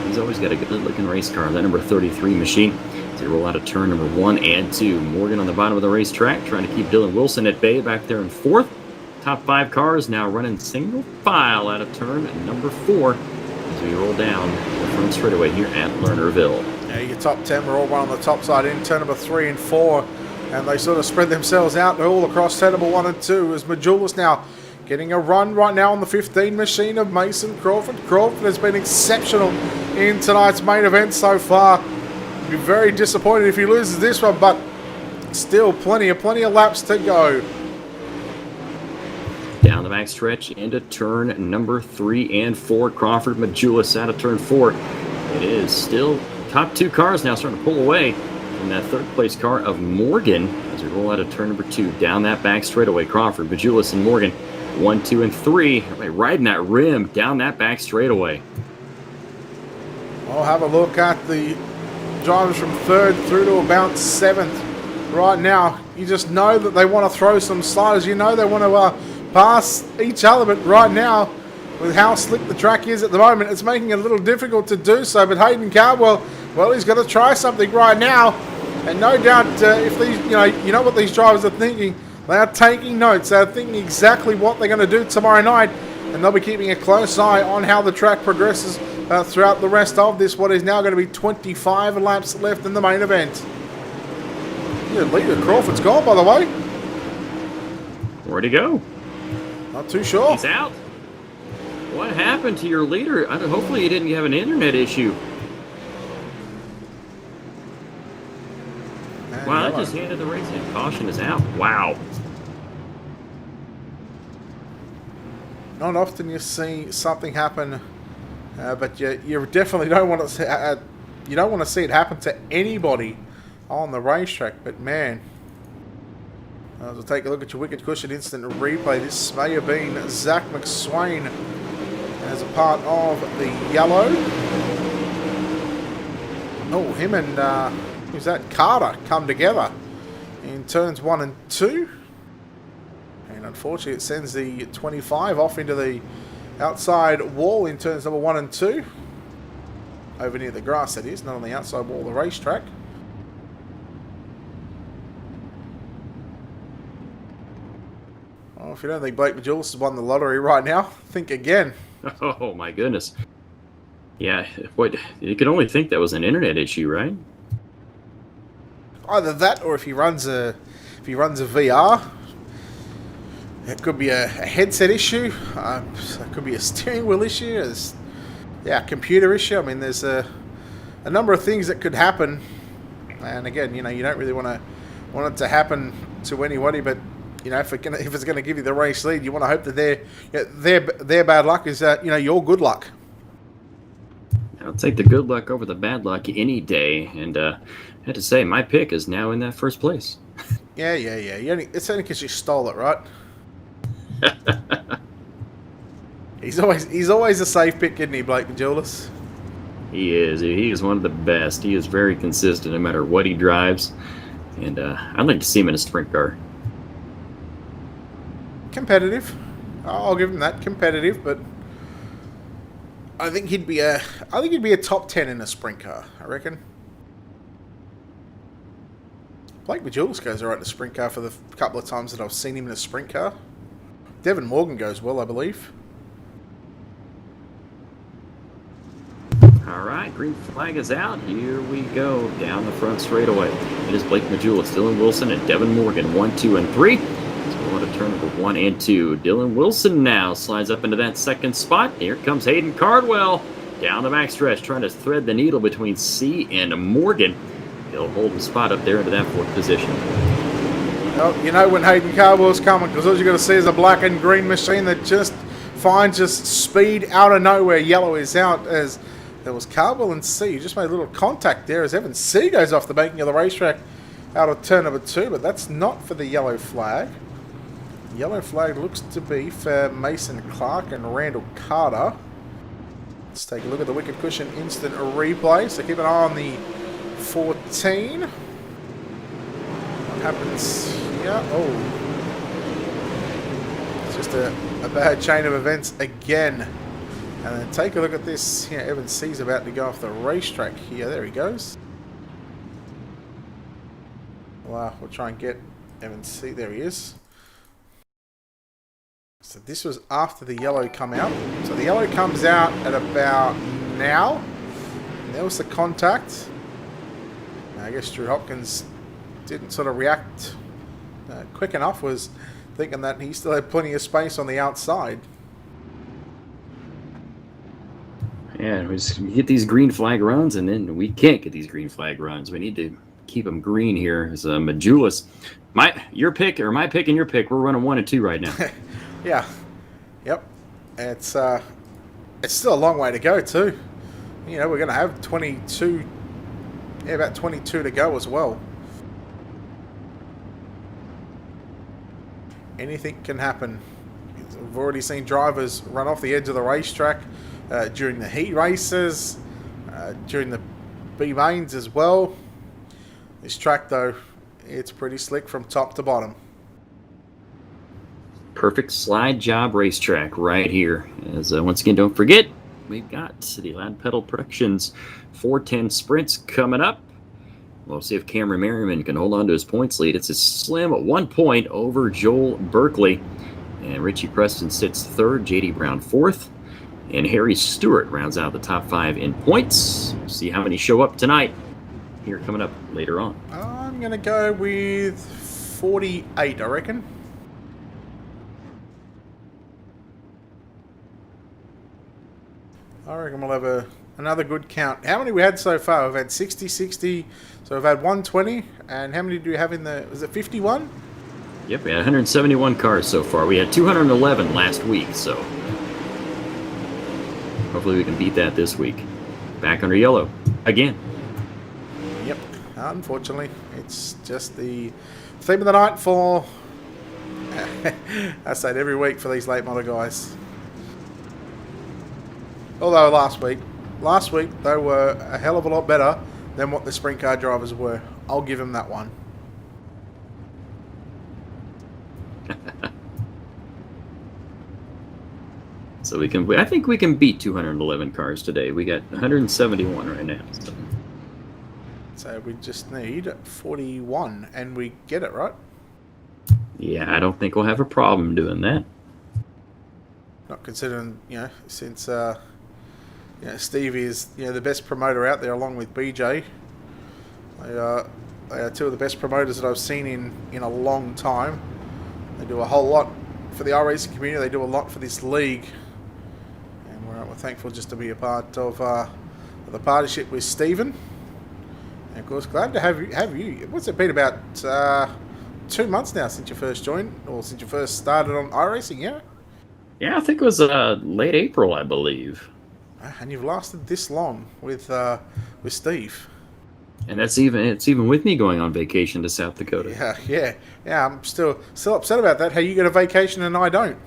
He's always got a good-looking race car, that number 33 machine. They roll out of turn number 1 and 2. Morgan on the bottom of the racetrack, trying to keep Dylan Wilson at bay back there in 4th. Top 5 cars now running single file out of turn number 4 as we roll down the front straightaway here at Lernerville. Yeah, your top 10 were all run on the top side in turn number 3 and 4, and they sort of spread themselves out all across turn number 1 and 2 as Majulis now getting a run right now on the 15 machine of Mason Crawford. Crawford has been exceptional in tonight's main event so far. Be very disappointed if he loses this one, but still plenty of laps to go. Down the back stretch into turn number 3 and 4. Crawford, Majulis out of turn 4. It is still top 2 cars now starting to pull away from that 3rd place car of Morgan as we roll out of turn number 2. Down that back straightaway, Crawford, Majulis, and Morgan. 1, 2, and 3. Everybody riding that rim down that back straightaway. I'll have a look at the drivers from 3rd through to about 7th right now. You just know that they want to throw some sliders. You know they want to pass each other, but right now, with how slick the track is at the moment, it's making it a little difficult to do so. But Hayden Cardwell, well, he's got to try something right now, and no doubt if these, you know what these drivers are thinking. They are taking notes. They're thinking exactly what they're going to do tomorrow night, and they'll be keeping a close eye on how the track progresses throughout the rest of this, what is now going to be 25 laps left in the main event. Yeah, leader Crawford's gone, by the way. Where'd he go? Not too sure. He's out. What happened to your leader? Hopefully he didn't have an internet issue. And Wow, that yellow. just handed the race in. Caution is out. Wow. Not often you see something happen, but you definitely don't want to see, you don't want to see it happen to anybody on the racetrack. But man, as we'll take a look at your wicked cushion instant replay, this may have been Zach McSwain as a part of the yellow. Oh, him and who's that? Carter come together in turns 1 and 2. And unfortunately, it sends the 25 off into the outside wall in turns number 1 and 2. Over near the grass, that is, not on the outside wall of the racetrack. Well, if you don't think Blake Majulis has won the lottery right now, think again. Oh my goodness. Yeah, what? You could only think that was an internet issue, right? Either that, or if he runs a VR, it could be a headset issue. It could be a steering wheel issue. A computer issue. I mean, there's a number of things that could happen. And again, you don't really want it to happen to anybody. But if it's gonna give you the race lead, you want to hope that their bad luck is your good luck. I'll take the good luck over the bad luck any day. And I had to say, my pick is now in that first place. Yeah. It's only because you stole it, right? He's always a safe pick, isn't he, Blake Majulis? He is. He is one of the best. He is very consistent no matter what he drives. And I'd like to see him in a sprint car. Competitive. I'll give him that. Competitive, but I think he'd be a top 10 in a sprint car, I reckon. Blake Majulis goes alright in a sprint car for the couple of times that I've seen him in a sprint car. Devin Morgan goes well, I believe. All right, green flag is out. Here we go down the front straightaway. It is Blake Majulis, Dylan Wilson, and Devin Morgan, 1, 2, and 3. So we're on to turn number 1 and 2. Dylan Wilson now slides up into that second spot. Here comes Hayden Cardwell down the backstretch, trying to thread the needle between C and Morgan. He'll hold the spot up there into that 4th position. Well, you know when Hayden Cardwell's coming, because all you're going to see is a black and green machine that just finds just speed out of nowhere. Yellow is out as there was Cardwell and C. You just made a little contact there as Evan C goes off the banking of the racetrack out of turn number 2, but that's not for the yellow flag. Yellow flag looks to be for Mason Clark and Randall Carter. Let's take a look at the wicked cushion instant replay. So keep an eye on the 14. What happens here? Oh. It's just a bad chain of events again. And then take a look at this. Here, Evan C's about to go off the racetrack here. There he goes. Wow, we'll try and get Evan C. There he is. So this was after the yellow come out. So the yellow comes out at about now. And there was the contact. I guess Drew Hopkins didn't sort of react quick enough, was thinking that he still had plenty of space on the outside. Yeah, we just get these green flag runs, and then we can't get these green flag runs. We need to keep them green here. As Majulis, your pick or my pick and your pick, we're running 1 and 2 right now. Yeah. Yep. It's still a long way to go too. We're going to have 22. Yeah, about 22 to go as well. Anything can happen. We've already seen drivers run off the edge of the racetrack during the heat races, during the B mains as well. This track, though, it's pretty slick from top to bottom. Perfect slide job racetrack right here. As once again, don't forget, we've got the Loud Pedal Productions 410 sprints coming up. We'll see if Cameron Merriman can hold on to his points lead. It's a slim 1 point over Joel Berkeley. And Richie Preston sits 3rd, J.D. Brown 4th. And Harry Stewart rounds out the top 5 in points. We'll see how many show up tonight. Here coming up later on. I'm going to go with 48, I reckon. I reckon we'll have another good count. How many we had so far? We've had 60, 60. So we've had 120. And how many do we have in the... Was it 51? Yep, we had 171 cars so far. We had 211 last week, so hopefully we can beat that this week. Back under yellow again. Yep. Unfortunately, it's just the theme of the night for... I say it every week for these late model guys. Although last week they were a hell of a lot better than what the sprint car drivers were. I'll give them that one. So I think we can beat 211 cars today. We got 171 right now. So we just need 41 and we get it, right? Yeah, I don't think we'll have a problem doing that. Not considering, since Steve is the best promoter out there along with BJ. They are two of the best promoters that I've seen in a long time. They do a whole lot for the iRacing community. They do a lot for this league, and we're thankful just to be a part of the partnership with Stephen. And of course, glad to have you. What's it been, about 2 months now since you first joined, or since you first started on iRacing? Yeah. Yeah, I think it was late April, I believe. And you've lasted this long with Steve. And it's even with me going on vacation to South Dakota. Yeah. I'm still upset about that. How you get a vacation and I don't.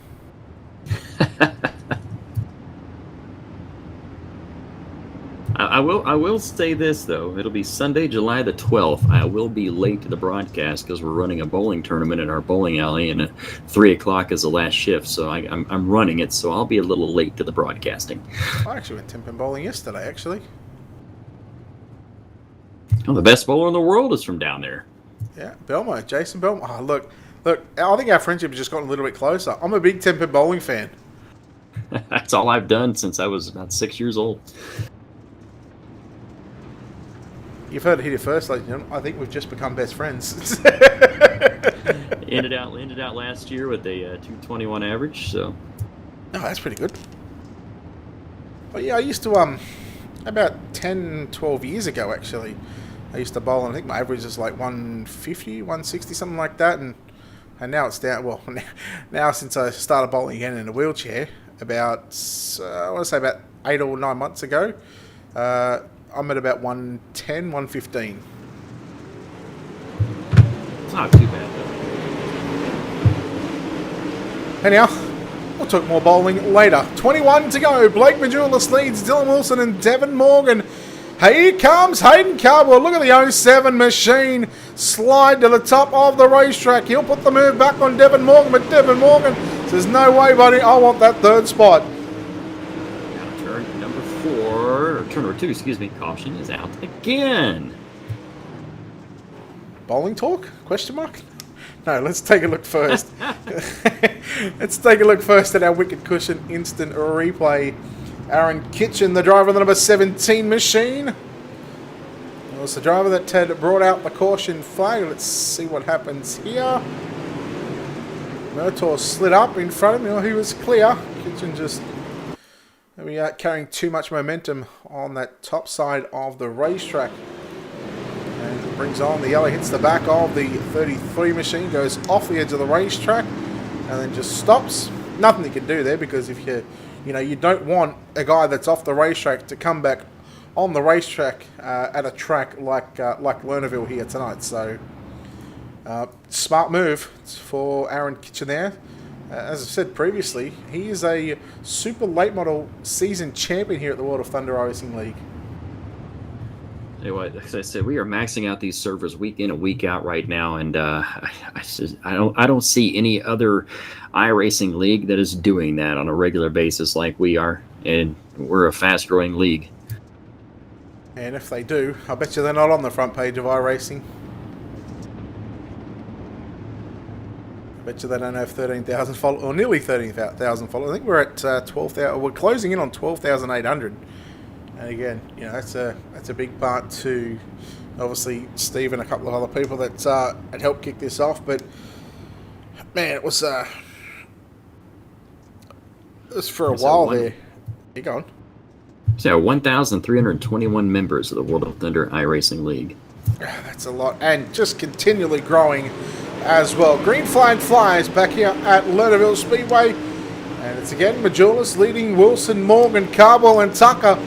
I will say this though. It'll be Sunday, July the 12th. I will be late to the broadcast because we're running a bowling tournament at our bowling alley, and 3 o'clock is the last shift. So I'm running it, so I'll be a little late to the broadcasting. I actually went 10-pin bowling yesterday, actually. Oh, the best bowler in the world is from down there. Yeah, Belmo, Jason Belmo. Oh, look. I think our friendship has just gotten a little bit closer. I'm a big 10-pin bowling fan. That's all I've done since I was about 6 years old. You've heard it here first, ladies and gentlemen. I think we've just become best friends. ended out last year with a 221 average. So, oh, that's pretty good. But yeah, I used to about 10, 12 years ago actually. I used to bowl, and I think my average is like 150, 160, something like that, and now it's down. Well, now since I started bowling again in a wheelchair, about I want to say about 8 or 9 months ago. I'm at about 110, 115. It's not too bad, though. Anyhow, we'll talk more bowling later. 21 to go. Blake Majulis leads Dylan Wilson and Devin Morgan. Here comes Hayden Cardwell. Look at the 07 machine slide to the top of the racetrack. He'll put the move back on Devin Morgan, but Devin Morgan says, no way, buddy. I want that third spot. Turn number 2, excuse me. Caution is out again. Bowling talk? Question mark? No, let's take a look first. Let's take a look first at our Wicked Cushion instant replay. Aaron Kitchen, the driver of the number 17 machine. It was the driver that had brought out the caution flag. Let's see what happens here. Murtaugh slid up in front of him. He was clear. Kitchen just... We are carrying too much momentum on that top side of the racetrack. And brings on the yellow, hits the back of the 33 machine, goes off the edge of the racetrack, and then just stops. Nothing you can do there, because if you don't want a guy that's off the racetrack to come back on the racetrack at a track like Lernerville here tonight. So smart move for Aaron Kitchen there. As I said previously, he is a super late model season champion here at the World of Thunder iRacing League. Anyway, as I said, we are maxing out these servers week in and week out right now, and I don't see any other iRacing league that is doing that on a regular basis like we are, and we're a fast-growing league. And if they do, I bet you they're not on the front page of iRacing. I bet you they don't have 13,000 followers, or nearly 13,000 followers. I think we're at 12,000. We're closing in on 12,800. And again, that's a big part to obviously Steve and a couple of other people that had helped kick this off. But man, it was for a while there. You going? So 1,321 members of the World of Thunder iRacing League. That's a lot, and just continually growing as well. Green flag flies back here at Lernerville Speedway, and it's again Majulis leading Wilson, Morgan, Carbwell, and Tucker.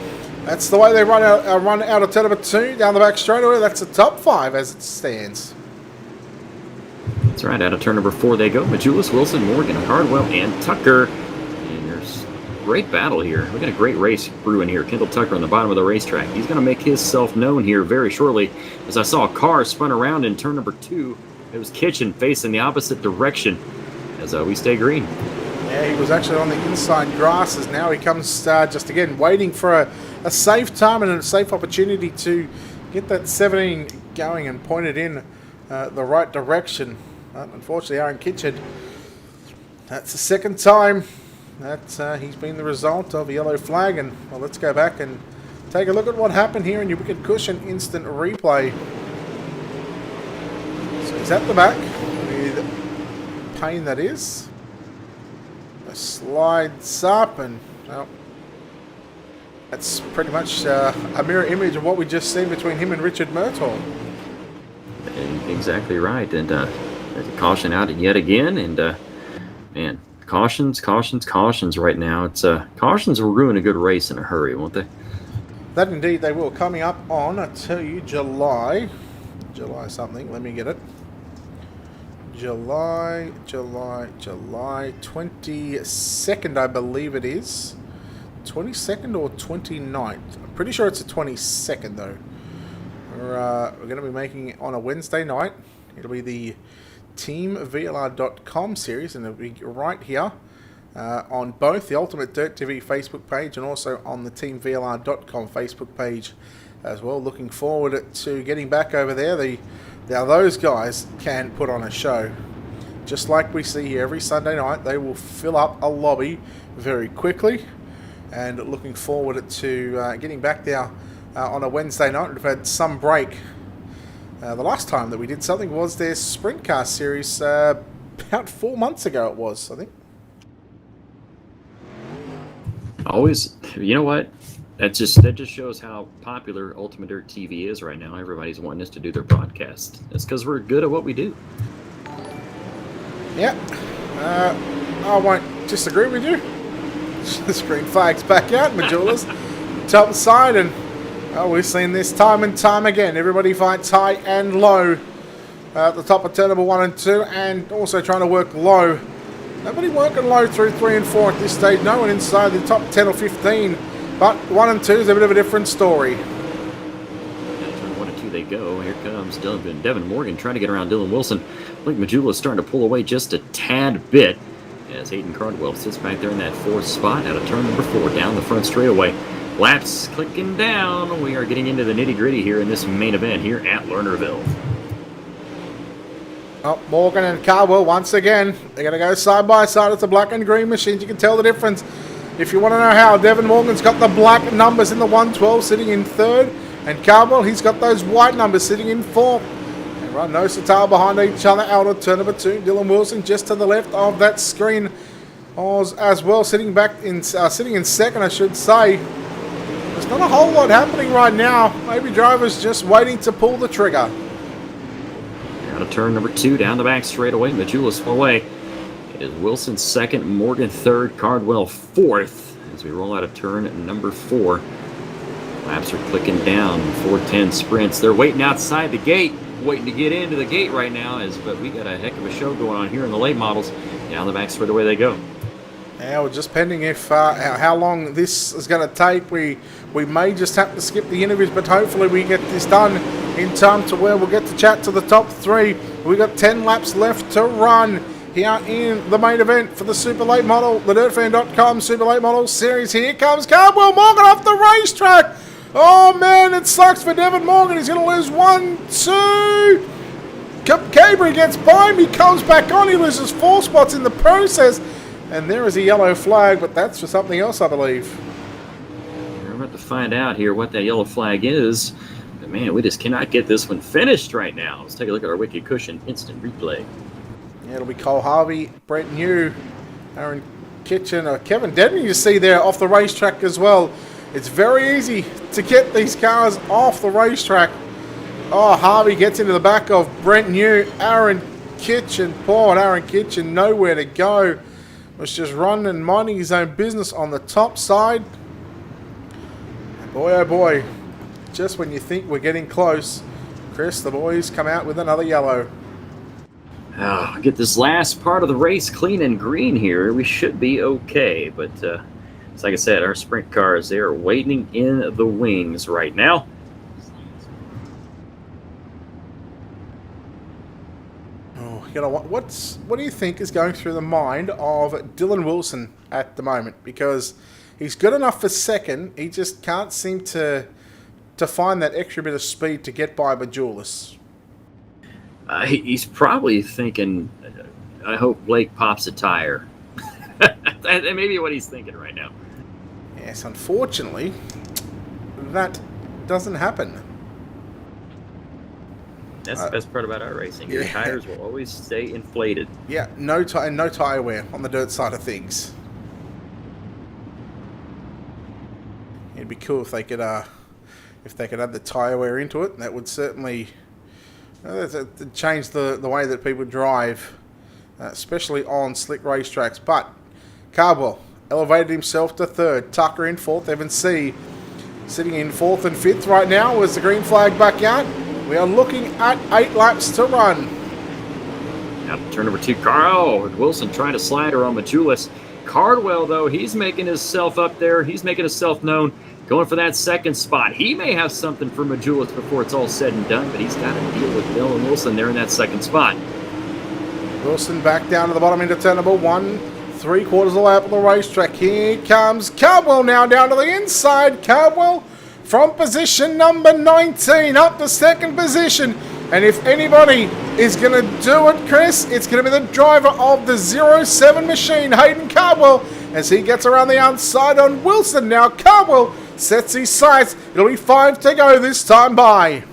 That's the way they run out of turn number 2 down the back straightaway. That's the top 5 as it stands. That's right, out of turn number 4 they go. Majulis, Wilson, Morgan, Cardwell, and Tucker. And there's a great battle here. We got a great race brewing here. Kendall Tucker on the bottom of the racetrack. He's going to make himself known here very shortly. As I saw a car spun around in turn number 2. It was Kitchen facing the opposite direction as we stay green. Yeah, he was actually on the inside grasses. Now he comes just again waiting for a safe time and a safe opportunity to get that 17 going and point it in the right direction. Unfortunately, Aaron Kitchen, that's the second time that he's been the result of a yellow flag. And well, let's go back and take a look at what happened here in your Wicked Cushion instant replay. So he's at the back with pain that is. Slides up, and well, that's pretty much a mirror image of what we just seen between him and Richard Murtaugh. Exactly right, and caution out yet again, and man, cautions right now. It's cautions will ruin a good race in a hurry, won't they? That indeed they will. Coming up on, I tell you, July something. Let me get it. July 22nd, I believe it is. 22nd or 29th? I'm pretty sure it's the 22nd, though. We're going to be making it on a Wednesday night. It'll be the TeamVLR.com series, and it'll be right here on both the Ultimate Dirt TV Facebook page and also on the TeamVLR.com Facebook page as well. Looking forward to getting back over there. Now those guys can put on a show. Just like we see here every Sunday night, they will fill up a lobby very quickly. And looking forward to getting back there on a Wednesday night. We've had some break. The last time that we did something was their Sprint Car series about 4 months ago it was, I think. Always, you know what? That just shows how popular Ultimate Dirt TV is right now. Everybody's wanting us to do their broadcast. It's because we're good at what we do. Yeah. I won't disagree with you. The screen flag's back out. Majulis, top side, and we've seen this time and time again. Everybody fights high and low at the top of turn number 1 and 2, and also trying to work low. Nobody working low through 3 and 4 at this stage. No one inside the top 10 or 15. But 1 and 2 is a bit of a different story. Turn 1 and 2 they go. Here comes Devin Morgan trying to get around Dylan Wilson. I think Majula is starting to pull away just a tad bit as Hayden Cardwell sits back there in that 4th spot out of turn number 4 down the front straightaway. Laps clicking down. We are getting into the nitty-gritty here in this main event here at Lernerville. Oh, Morgan and Cardwell once again. They're going to go side by side. It's a black and green machine. You can tell the difference. If you want to know how, Devin Morgan's got the black numbers in the 112 sitting in 3rd. And Cardwell, he's got those white numbers sitting in 4th. And right nose to tail behind each other out of turn number 2. Dylan Wilson just to the left of that screen as well, sitting in 2nd, I should say. There's not a whole lot happening right now. Maybe drivers just waiting to pull the trigger. Out of turn number 2 down the back straightaway. Majulis away. It is Wilson 2nd, Morgan 3rd, Cardwell 4th as we roll out of turn number 4. Laps are clicking down. 4:10 sprints. They're waiting outside the gate, waiting to get into the gate right now. But we got a heck of a show going on here in the late models. Down the back straightaway they go. Yeah, we're just pending if how long this is going to take. We may just have to skip the interviews, but hopefully we get this done in time to where we'll get to chat to the top 3. We got 10 laps left to run here in the main event for the Super Late Model, the DirtFan.com Super Late Model Series. Here comes Cardwell Morgan off the racetrack. Oh man, it sucks for Devin Morgan. He's going to lose 1, 2. Cabri gets by him. He comes back on. He loses 4 spots in the process. And there is a yellow flag, but that's for something else, I believe. We're about to find out here what that yellow flag is. But man, we just cannot get this one finished right now. Let's take a look at our Wicked Cushion instant replay. Yeah, it'll be Cole Harvey, Brett New, Aaron Kitchen, Kevin Dedney you see there off the racetrack as well. It's very easy to get these cars off the racetrack. Oh, Harvey gets into the back of Brent New. Aaron Kitchen, poor Aaron Kitchen, nowhere to go. Was just running and minding his own business on the top side. Boy, oh boy, just when you think we're getting close, Chris, the boys come out with another yellow. Get this last part of the race clean and green here. We should be okay, but like I said, our sprint cars, they are waiting in the wings right now. You know what do you think is going through the mind of Dylan Wilson at the moment? Because he's good enough for second, he just can't seem to find that extra bit of speed to get by Majulis. He's probably thinking, I hope Blake pops a tire. That may be what he's thinking right now. Yes, unfortunately, that doesn't happen. That's the best part about our racing. Your tires will always stay inflated. Yeah, no tire wear on the dirt side of things. It'd be cool if they could add the tire wear into it. That would certainly change the way that people drive, especially on slick racetracks. But Cardwell elevated himself to third. Tucker in fourth. Evan C sitting in fourth and fifth right now with the green flag back out. We are looking at 8 laps to run. Now turn number 2, Carl Wilson trying to slide her on Majulis. Cardwell, though, he's making himself up there. He's making himself known, going for that second spot. He may have something for Majulis before it's all said and done, but he's got to deal with Dylan Wilson there in that second spot. Wilson back down to the bottom into turn number 1. 3/4 of the lap of the racetrack. Here comes Cardwell now down to the inside. Cardwell from position number 19 up to second position. And if anybody is going to do it, Chris, it's going to be the driver of the 07 machine, Hayden Cardwell, as he gets around the outside on Wilson. Now Cardwell sets his sights. It'll be 5 to go this time by.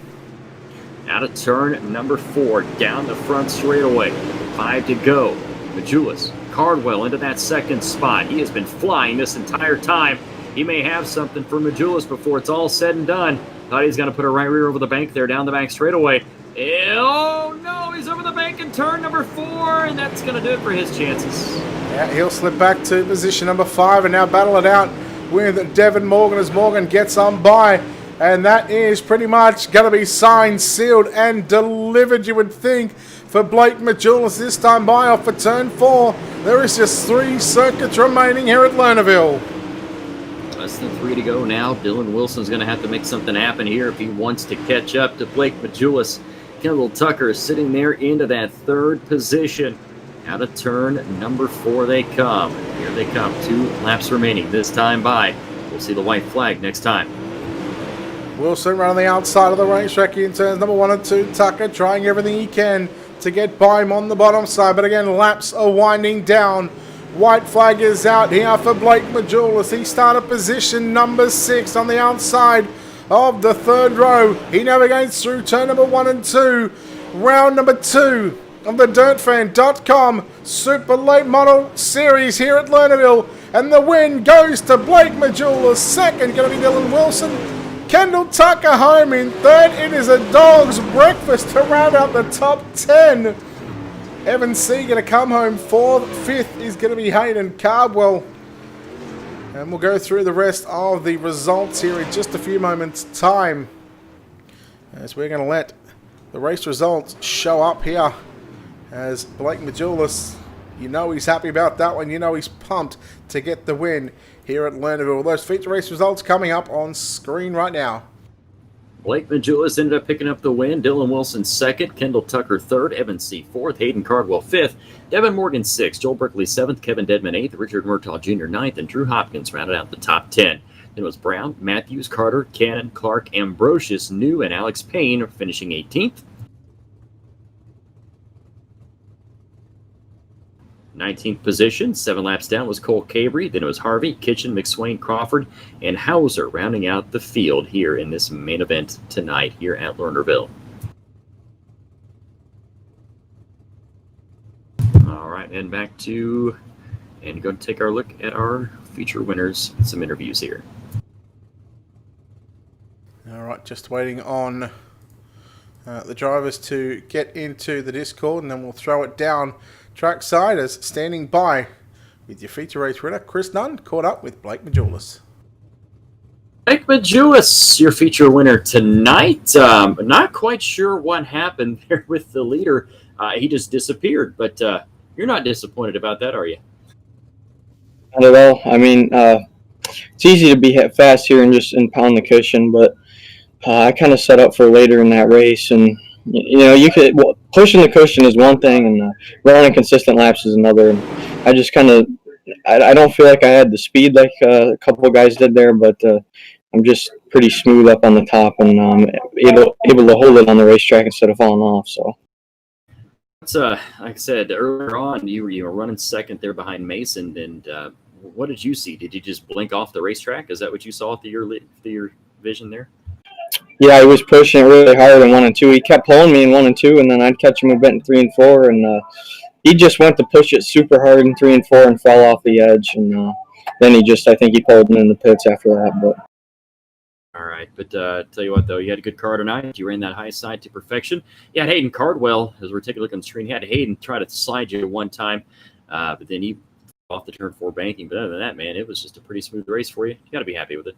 Out of turn number 4, down the front straightaway. 5 to go. Majulis, Cardwell into that second spot. He has been flying this entire time. He may have something for Majulis before it's all said and done. Thought he's going to put a right rear over the bank there, down the back straightaway. Oh, no, he's over the bank in turn number 4, and that's going to do it for his chances. Yeah, he'll slip back to position number 5 and now battle it out with Devin Morgan as Morgan gets on by. And that is pretty much going to be signed, sealed, and delivered, you would think, for Blake Majulis this time by off for turn 4. There is just 3 circuits remaining here at Lernerville. Less than 3 to go now. Dylan Wilson's going to have to make something happen here if he wants to catch up to Blake Majulis. Kendall Tucker is sitting there into that 3rd position. Out of turn number 4 they come. Here they come. 2 laps remaining this time by. We'll see the white flag next time. Wilson running the outside of the racetrack in turns number 1 and 2. Tucker trying everything he can to get by him on the bottom side. But again, laps are winding down. White flag is out here for Blake Majulis. He started position number 6 on the outside of the 3rd row. He navigates through turn number 1 and 2. Round number 2 of the DirtFan.com Super Late Model Series here at Lernerville. And the win goes to Blake Majulis. Second going to be Dylan Wilson. Kendall Tucker home in 3rd. It is a dog's breakfast to round out the top 10. Evan C going to come home 4th. 5th is going to be Hayden Cardwell. And we'll go through the rest of the results here in just a few moments' time, as we're going to let the race results show up here. As Blake Majulis, you know he's happy about that one. You know he's pumped to get the win here at Lernerville. Those feature race results coming up on screen right now. Blake Majulis ended up picking up the win. Dylan Wilson 2nd, Kendall Tucker 3rd, Evan C 4th, Hayden Cardwell 5th, Devin Morgan 6th, Joel Berkeley 7th, Kevin Dedman 8th, Richard Murtaugh Jr. 9th, and Drew Hopkins rounded out the top 10. Then it was Brown, Matthews, Carter, Cannon, Clark, Ambrosius, New, and Alex Payne finishing 18th. 19th position, 7 laps down, was Cole Cabry. Then it was Harvey, Kitchen, McSwain, Crawford, and Hauser rounding out the field here in this main event tonight here at Lernerville. All right, and back to, and go take our look at our feature winners, some interviews here. All right, just waiting on the drivers to get into the Discord, and then we'll throw it down trackside as standing by with your feature race winner, Chris Nunn, caught up with Blake Majulis. Blake Majulis, your feature winner tonight. Not quite sure what happened there with the leader. He just disappeared, but you're not disappointed about that, are you? Not at all. I mean, it's easy to be fast here and just pound the cushion, but I kind of set up for later in that race, and you could pushing the cushion is one thing, and running consistent laps is another. And I just kind of I don't feel like I had the speed like a couple of guys did there, but I'm just pretty smooth up on the top and able to hold it on the racetrack instead of falling off. So. It's, like I said earlier on, you were running second there behind Mason, and what did you see? Did you just blink off the racetrack? Is that what you saw through your vision there? Yeah, he was pushing it really hard in 1 and 2. He kept pulling me in 1 and 2, and then I'd catch him a bit in 3 and 4, and he just went to push it super hard in 3 and 4 and fell off the edge, and then I think he pulled him in the pits after that. But all right, but tell you what though, you had a good car tonight. You ran that high side to perfection. You had Hayden Cardwell, as we're taking a look on the screen. He had Hayden try to slide you one time, but then he off the turn 4 banking. But other than that, man, it was just a pretty smooth race for you. You got to be happy with it.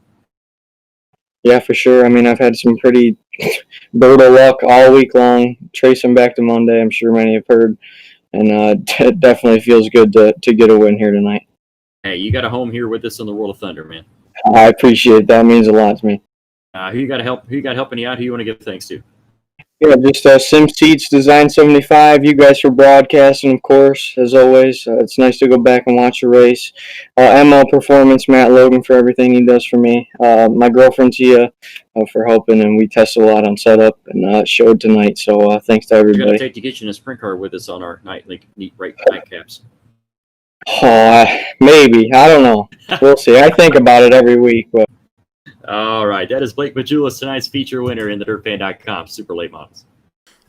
Yeah, for sure. I mean, I've had some pretty brutal luck all week long, tracing back to Monday. I'm sure many have heard, and it definitely feels good to get a win here tonight. Hey, you got a home here with us on the World of Thunder, man. I appreciate it. That means a lot to me. Who you got helping you out? Who you want to give thanks to? Yeah, just Sim Seats Design 75. You guys for broadcasting, of course, as always. It's nice to go back and watch a race. ML Performance, Matt Logan for everything he does for me. My girlfriend Tia for helping, and we tested a lot on setup and showed tonight. So thanks to everybody. We're going to take to get you in a sprint car with us on our nightcaps. Maybe. I don't know. We'll see. I think about it every week. But. All right. That is Blake Majulis, tonight's feature winner in the DirtFan.com Super Late Models.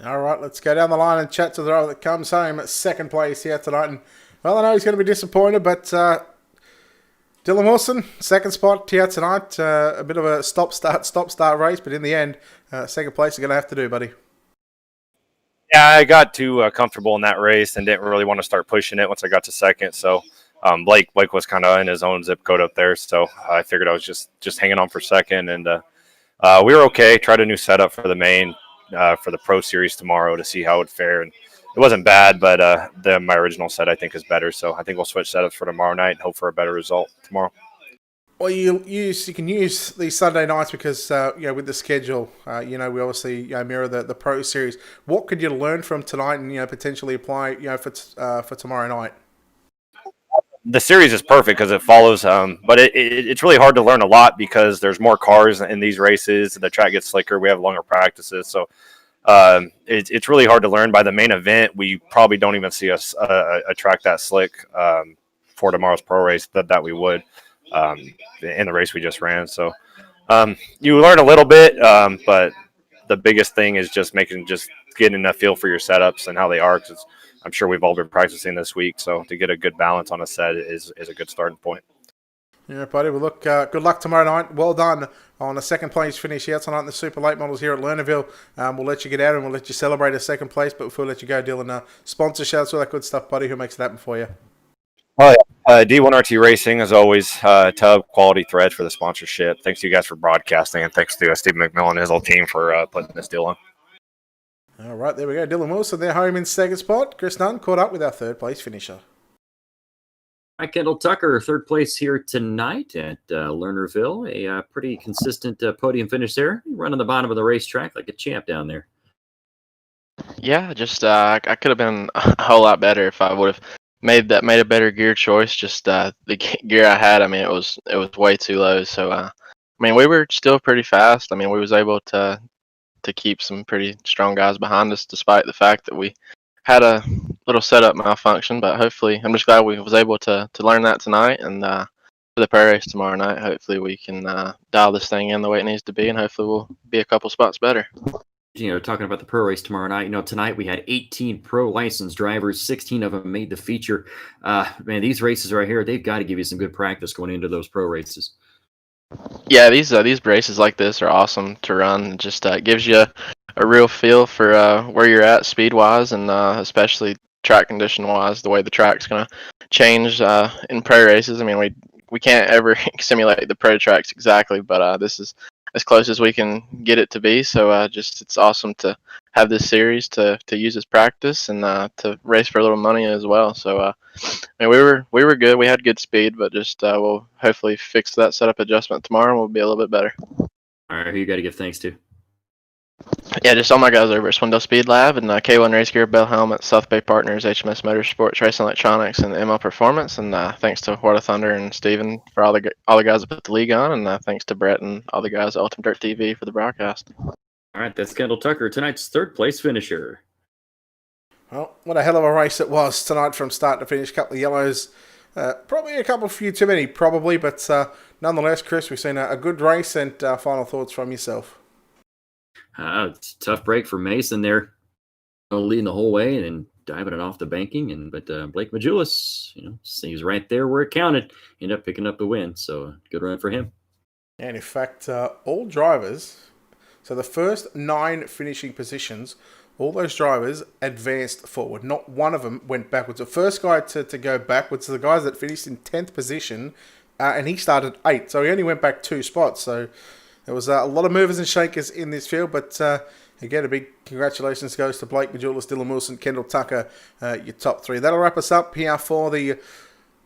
All right, let's go down the line and chat to the driver that comes home at second place here tonight. And, well, I know he's going to be disappointed, but Dylan Wilson, second spot here tonight. A bit of a stop-start race, but in the end, second place is going to have to do, buddy. Yeah, I got too comfortable in that race and didn't really want to start pushing it once I got to second. So Blake was kind of in his own zip code up there, so I figured I was just hanging on for second, and we were okay. Tried a new setup for the main for the Pro Series tomorrow to see how it would fare, and it wasn't bad, but my original set I think is better. So I think we'll switch setups for tomorrow night and hope for a better result tomorrow. Well, you can use these Sunday nights because with the schedule, we obviously mirror the Pro Series. What could you learn from tonight and potentially apply for tomorrow night? The series is perfect because it follows, but it's really hard to learn a lot because there's more cars in these races. The track gets slicker. We have longer practices, so it's really hard to learn. By the main event, we probably don't even see a track that slick for tomorrow's pro race that we would in the race we just ran. So you learn a little bit, but the biggest thing is just getting a feel for your setups and how they are, because I'm sure we've all been practicing this week, so to get a good balance on a set is a good starting point. Yeah, buddy. Well, look, good luck tomorrow night. Well done on a second place finish here tonight in the Super Late Models here at Lernerville. We'll let you get out and we'll let you celebrate a second place, but before we let you go, Dylan, sponsor shouts, all that good stuff, buddy. Who makes it happen for you? Oh, yeah. D1RT Racing, as always, Tub Quality Thread for the sponsorship. Thanks to you guys for broadcasting, and thanks to Steve McMillan and his whole team for putting this deal on. All right, there we go. Dylan Wilson, they're home in second spot. Chris Nunn caught up with our third place finisher. Hi, Kendall Tucker, third place here tonight at Lernerville. A pretty consistent podium finish there. Running the bottom of the racetrack like a champ down there. Yeah, just I could have been a whole lot better if I would have made a better gear choice. Just the gear I had, I mean, it was way too low. So I mean, we were still pretty fast. I mean, we was able to keep some pretty strong guys behind us, despite the fact that we had a little setup malfunction. But hopefully, I'm just glad we was able to learn that tonight, and for the pro race tomorrow night, hopefully we can dial this thing in the way it needs to be, and hopefully we'll be a couple spots better. Talking about the pro race tomorrow night, tonight we had 18 pro licensed drivers, 16 of them made the feature. Man, these races right here, they've got to give you some good practice going into those pro races. Yeah, these races like this are awesome to run. It just gives you a real feel for where you're at speed wise, and especially track condition wise, the way the track's gonna change in pro races. I mean, we can't ever simulate the pro tracks exactly, but this is as close as we can get it to be. So just it's awesome to have this series to use as practice and to race for a little money as well. So I mean, we were good. We had good speed, but just we'll hopefully fix that setup adjustment tomorrow, and we'll be a little bit better. All right, who you got to give thanks to? Yeah, just all my guys over at Swindle Speed Lab and K1 Race Gear, Bell Helmet, South Bay Partners, HMS Motorsports, Racing Electronics, and ML Performance. And thanks to What of Thunder and Steven for all the guys that put the league on, and thanks to Brett and all the guys at Ultimate Dirt TV for the broadcast. All right, that's Kendall Tucker, tonight's third place finisher. Well, what a hell of a race it was tonight from start to finish. Couple of yellows, probably a couple few too many, probably, but nonetheless, Chris, we've seen a good race. And final thoughts from yourself. It's a tough break for Mason there, leading the whole way and then diving it off the banking. But Blake Majulis, he was right there where it counted. Ended up picking up the win, so good run for him. And in fact, all drivers, so the first 9 finishing positions, all those drivers advanced forward. Not one of them went backwards. The first guy to go backwards, the guys that finished in 10th position, and he started 8th, so he only went back 2 spots. So there was a lot of movers and shakers in this field, but again, a big congratulations goes to Blake Majulis, Dylan Wilson, Kendall Tucker, your top 3. That'll wrap us up here for the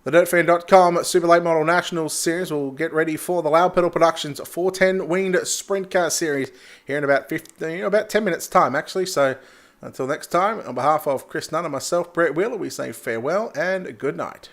DirtFan.com Super Late Model Nationals Series. We'll get ready for the Loud Pedal Productions 410 Winged Sprint Car Series here in about 10 minutes time, actually. So until next time, on behalf of Chris Nunn and myself, Brett Wheeler, we say farewell and good night.